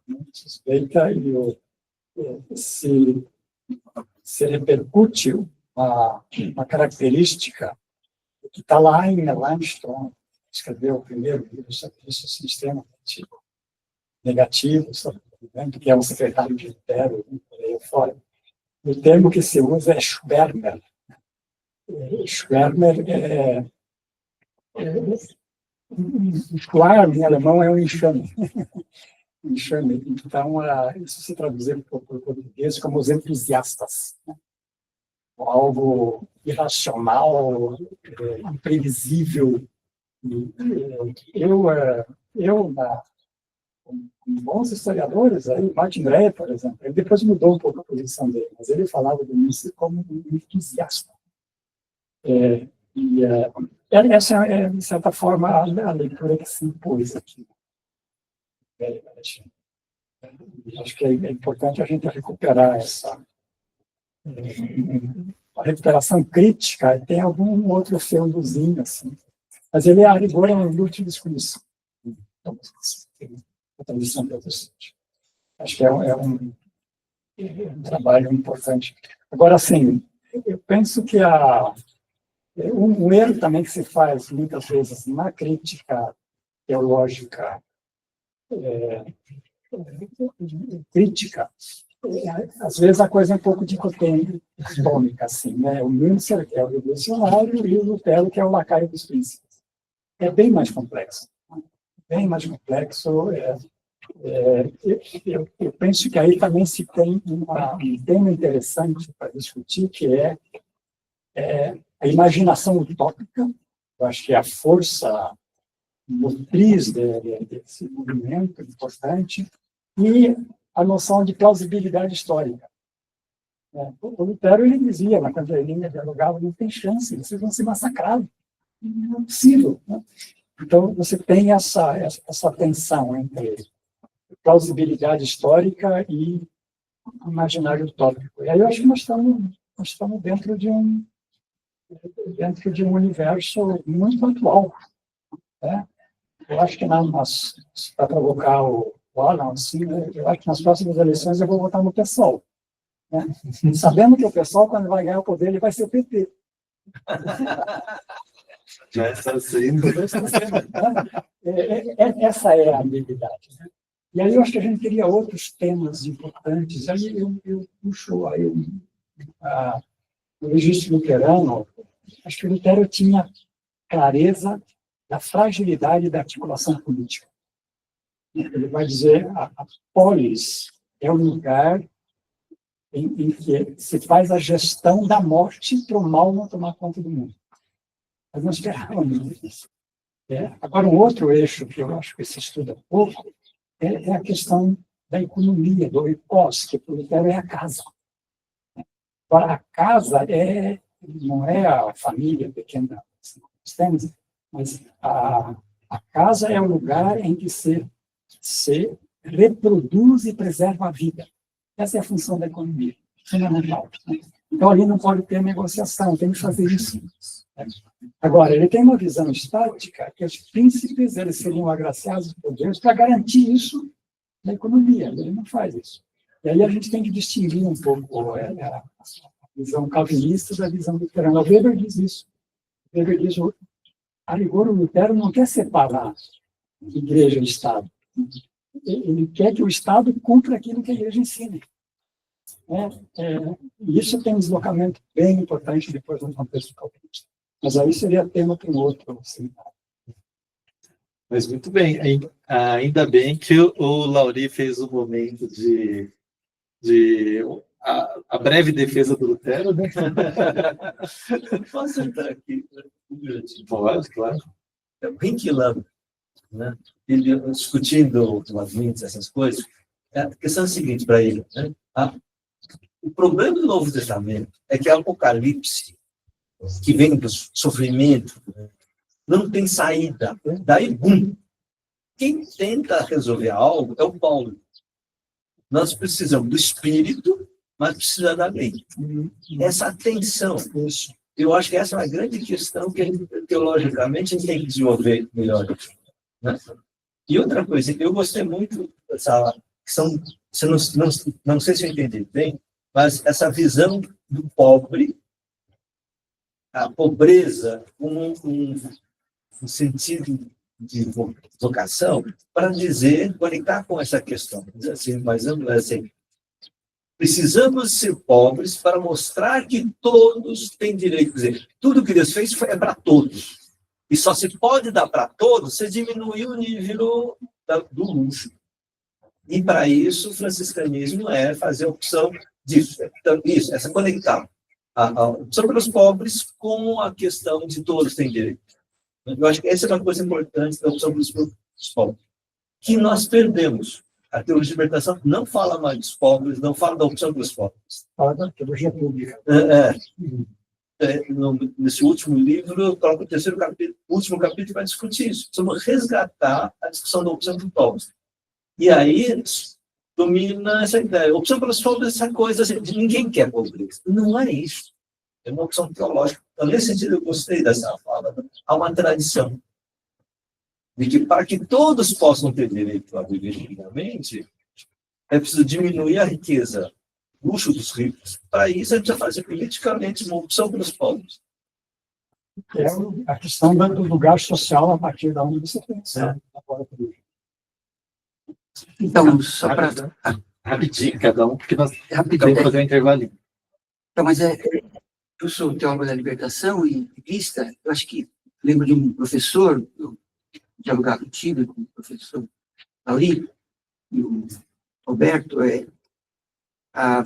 Muita suspeita, e se repercute uma característica que está lá em Melanchthon, escreveu o primeiro livro sobre isso, sistema negativo, que é um secretário de Lutero, por aí fora. O termo que se usa é Schwärmer. Schwärmer Schwärm, em alemão, é um enxame. Enxame. Então, isso se traduzir para o português como os entusiastas. Algo irracional, imprevisível. Com bons historiadores, aí, Martin Dreyer, por exemplo, ele depois mudou um pouco a posição dele, mas ele falava do Müntzer como um entusiasta. Essa é, de certa forma, a leitura que se impôs aqui. Acho que é importante a gente recuperar a recuperação crítica. Tem algum outro feudozinho, assim, mas ele, a rigor, é um luto de discussão. Então, a tradição protestante. Acho que é um trabalho importante. Agora, assim, eu penso que um erro também que se faz muitas vezes na crítica teológica crítica às vezes a coisa é um pouco dicotômica, assim, né? O Münzer, que é o revolucionário, e o Lutero, que é o lacaio dos príncipes. É bem mais complexo. Bem mais complexo. Eu penso que aí também se tem um tema interessante para discutir, que é a imaginação utópica. Eu acho que é a força motriz desse movimento importante, e a noção de plausibilidade histórica. O Lutero, ele dizia, na Candelinha dialogava, não tem chance, vocês vão ser massacrados. Não é possível. Né? Então, você tem essa tensão entre plausibilidade histórica e imaginário utópico. E aí eu acho que nós estamos dentro de um universo muito atual. Né? Eu acho que para provocar o Alan, assim, né? Eu acho que nas próximas eleições eu vou votar no PSOL. Né? Sabendo que o PSOL, quando vai ganhar o poder, ele vai ser o PT. Já está sendo. Essa é a ambiguidade. Né? E aí eu acho que a gente teria outros temas importantes. Aí eu puxo aí o registro luterano. Acho que o Lutero tinha clareza da fragilidade da articulação política. Ele vai dizer a polis é um lugar em que se faz a gestão da morte para o mal não tomar conta do mundo. Mas não esperávamos isso. Agora, um outro eixo que eu acho que se estuda pouco é a questão da economia, do oikos, que para o Lutero é a casa. Agora, a casa não é a família pequena, mas a casa é o lugar em que se reproduz e preserva a vida. Essa é a função da economia, fundamental. Né? Então, ali não pode ter negociação, tem que fazer isso. Né? Agora, ele tem uma visão estática que os príncipes eles seriam agraciados por Deus para garantir isso na economia. Ele não faz isso. E aí a gente tem que distinguir um pouco a visão calvinista da visão luterana. O Weber diz isso. O Weber diz, a rigor, o Lutero não quer separar igreja e Estado. Ele quer que o Estado cumpra aquilo que a igreja ensina. Isso tem um deslocamento bem importante depois no contexto calvinista. Mas aí seria tema para um outro seminário. Mas muito bem. Ainda bem que o Lauri fez um momento de a breve defesa do Lutero, né? Posso entrar aqui? Pode, claro. Rinquilano, né? Ele discutindo Leibniz, essas coisas, a questão é a seguinte para ele. Né? O problema do Novo Testamento é que o Apocalipse, que vem do sofrimento, não tem saída. Daí, bum! Quem tenta resolver algo é o Paulo. Nós precisamos do Espírito, mas precisamos da lei. Essa tensão, eu acho que essa é uma grande questão que, teologicamente, a gente tem que desenvolver melhor. Né? E outra coisa, eu gostei muito dessa questão, não sei se eu entendi bem, mas essa visão do pobre, a pobreza como um sentido de vocação, para dizer, conectar com essa questão. Assim, mais assim, precisamos ser pobres para mostrar que todos têm direito. Quer dizer, tudo que Deus fez é para todos. E só se pode dar para todos se diminuir o nível do luxo. E, para isso, o franciscanismo é fazer a opção disso. Então, isso, essa conectar a opção para os pobres com a questão de todos têm direito. Eu acho que essa é uma coisa importante da opção para os pobres. Que nós perdemos. A teologia de libertação não fala mais dos pobres, não fala da opção para os pobres. Fala da teologia pública. Nesse último livro, o terceiro capítulo, o último capítulo vai discutir isso. Precisamos resgatar a discussão da opção para os pobres. E aí domina essa ideia. A opção para os pobres é essa coisa assim, de ninguém quer pobreza. Não é isso. É uma opção teológica. Então, nesse sentido, eu gostei dessa fala. Há uma tradição de que, para que todos possam ter direito a viver dignamente, é preciso diminuir a riqueza, o luxo dos ricos. Para isso, a gente precisa fazer politicamente uma opção para os pobres. É a questão do lugar social a partir da onde você pensa. Então, só para Rapidinho, cada um, porque nós Rapidinho. temos que fazer um intervalinho. Então, mas eu sou teólogo da libertação e vista, eu acho que lembro de um professor, eu dialogar contigo, com o professor Lauri e o Roberto, a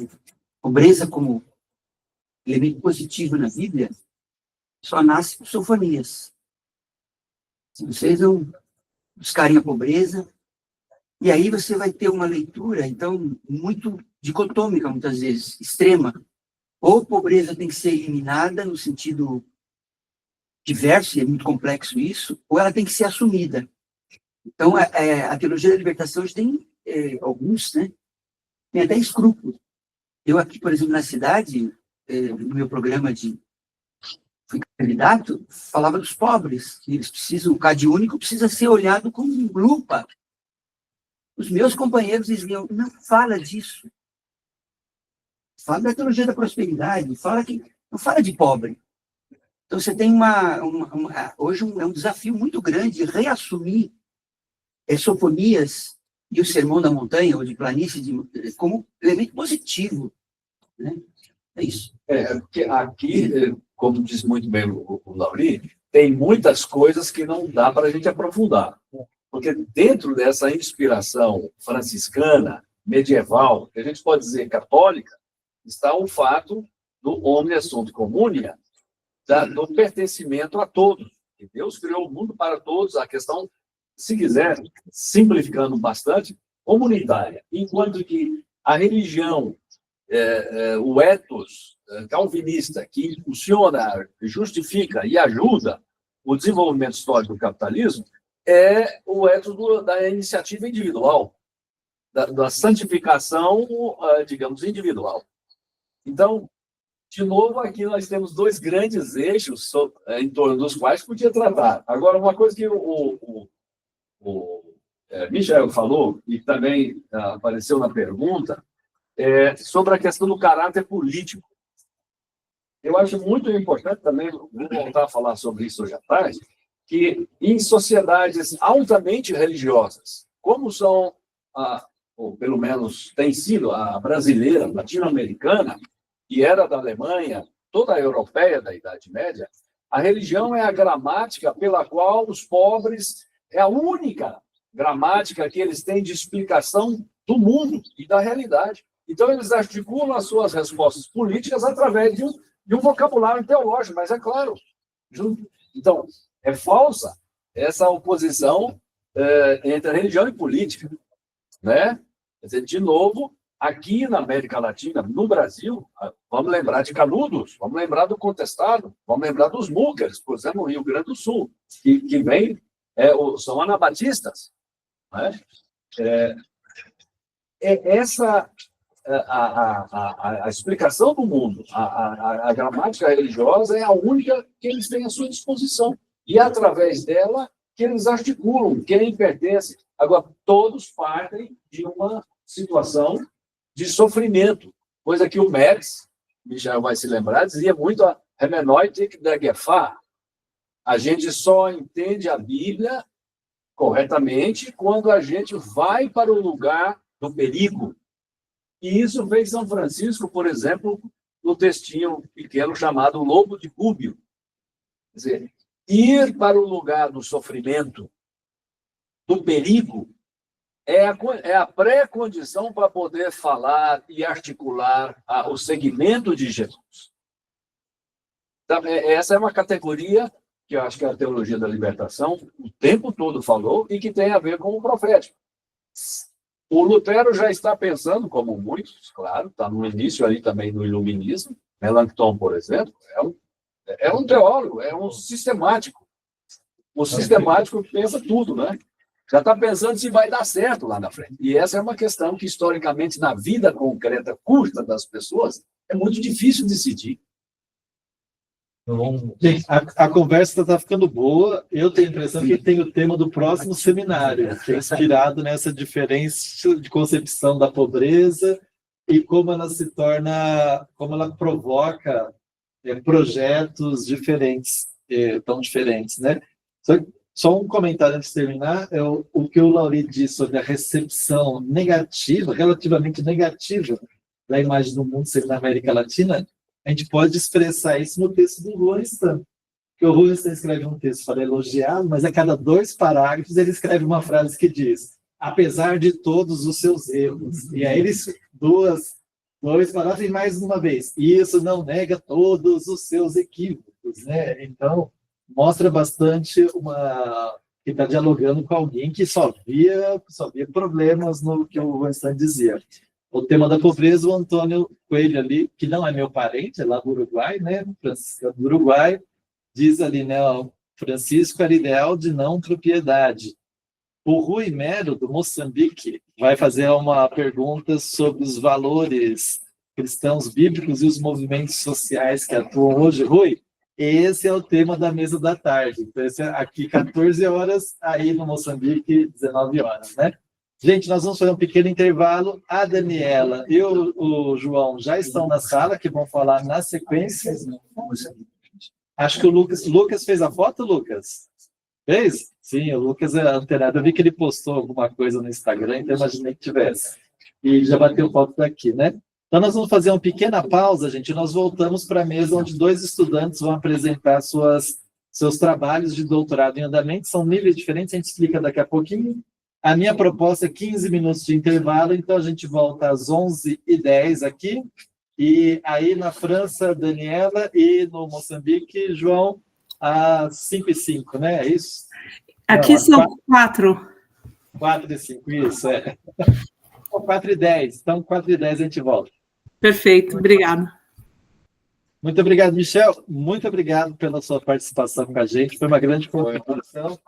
pobreza como elemento positivo na Bíblia só nasce com sofonias. Se vocês não buscarem a pobreza, e aí você vai ter uma leitura, então, muito dicotômica, muitas vezes, extrema. Ou pobreza tem que ser eliminada no sentido diverso, e é muito complexo isso, ou ela tem que ser assumida. Então, a teologia da libertação tem alguns, né? Tem até escrúpulos. Eu aqui, por exemplo, na cidade, no meu programa fui candidato, falava dos pobres, que eles precisam, o CAD único precisa ser olhado com lupa. Os meus companheiros diziam, não fala disso. Fala da teologia da prosperidade, não fala de pobre. Então, você tem hoje é um desafio muito grande reassumir sofonias e o Sermão da Montanha, ou de planície, como elemento positivo. Né? É isso. Porque aqui, como diz muito bem o Lauri, tem muitas coisas que não dá para a gente aprofundar. Porque dentro dessa inspiração franciscana, medieval, que a gente pode dizer católica, está o fato do omnia sunt communia, do pertencimento a todos. E Deus criou o mundo para todos, a questão, se quiser, simplificando bastante, comunitária. Enquanto que a religião, o ethos calvinista, que impulsiona, justifica e ajuda o desenvolvimento histórico do capitalismo, é o ethos da iniciativa individual, da santificação, digamos, individual. Então, de novo, aqui nós temos dois grandes eixos em torno dos quais podia tratar. Agora, uma coisa que o Michel falou, e também apareceu na pergunta, sobre a questão do caráter político. Eu acho muito importante também, vou voltar a falar sobre isso hoje à tarde, que em sociedades altamente religiosas, como são, ou pelo menos tem sido a brasileira, latino-americana, que era da Alemanha, toda a europeia da Idade Média, a religião é a gramática pela qual os pobres, é a única gramática que eles têm de explicação do mundo e da realidade. Então, eles articulam as suas respostas políticas através de um vocabulário teológico, mas é claro. Então, é falsa essa oposição entre religião e política. Né? Quer dizer, de novo, aqui na América Latina, no Brasil, vamos lembrar de Canudos, vamos lembrar do Contestado, vamos lembrar dos Múcares, por exemplo, no Rio Grande do Sul, que vem, são anabatistas. Né? Essa a explicação do mundo, a gramática religiosa é a única que eles têm à sua disposição. E, através dela, que eles articulam quem pertence. Agora, todos partem de uma situação de sofrimento, coisa que o Metz, Michel vai se lembrar, dizia muito a Hermeneutik der Gefahr. A gente só entende a Bíblia corretamente quando a gente vai para o lugar do perigo. E isso fez São Francisco, por exemplo, no textinho pequeno chamado Lobo de Cúbio. Quer dizer, ir para o lugar do sofrimento, do perigo, é a pré-condição para poder falar e articular o segmento de Jesus. Então, essa é uma categoria que eu acho que a teologia da libertação o tempo todo falou e que tem a ver com o profético. O Lutero já está pensando, como muitos, claro, está no início ali também do iluminismo. Melanchthon, por exemplo, é um teólogo, é um sistemático. O sistemático pensa tudo, né? Já está pensando se vai dar certo lá na frente. E essa é uma questão que, historicamente, na vida concreta, curta das pessoas, é muito difícil decidir. Gente, a conversa está ficando boa. Eu tenho a impressão que tem o tema do próximo seminário, que é inspirado nessa diferença de concepção da pobreza e como ela se torna, como ela provoca projetos diferentes, tão diferentes, né? Só que Só um comentário antes de terminar, o que o Lauri disse sobre a recepção negativa, relativamente negativa, da imagem do mundo ser na América Latina, a gente pode expressar isso no texto do Ruenstan. Que o Ruenstan escreve um texto para elogiar, mas a cada 2 parágrafos ele escreve uma frase que diz: apesar de todos os seus erros. E aí eles, 2 parágrafos e mais uma vez, isso não nega todos os seus equívocos, né? Então, mostra bastante que está dialogando com alguém que só via problemas no que o Ruenstan dizia. O tema da pobreza, o Antônio Coelho ali, que não é meu parente, é lá do Uruguai, né? Francisco do Uruguai, diz ali, né? O Francisco era ideal de não propriedade. O Rui Melo, do Moçambique, vai fazer uma pergunta sobre os valores cristãos bíblicos e os movimentos sociais que atuam hoje. Rui, esse é o tema da mesa da tarde. Então, esse é aqui 14 horas, aí no Moçambique, 19 horas, né? Gente, nós vamos fazer um pequeno intervalo. A Daniela e o João já estão na sala, que vão falar na sequência. Acho que o Lucas fez a foto, Lucas? Fez? Sim, o Lucas é antenado. Eu vi que ele postou alguma coisa no Instagram, então imaginei que tivesse. E já bateu foto daqui, né? Então nós vamos fazer uma pequena pausa, gente, e nós voltamos para a mesa onde 2 estudantes vão apresentar seus trabalhos de doutorado em andamento. São níveis diferentes, a gente explica daqui a pouquinho. A minha proposta é 15 minutos de intervalo, então a gente volta às 11h10 aqui. E aí na França, Daniela, e no Moçambique, João, às 5h05, né? É isso? Aqui são 4. 4h05, isso, é. 4h10, então 4h10 a gente volta. Perfeito, obrigada. Muito obrigado, Michel. Muito obrigado pela sua participação com a gente. Foi uma grande contribuição.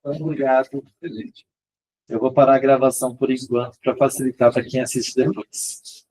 Obrigado. Eu vou parar a gravação por enquanto para facilitar para quem assiste depois.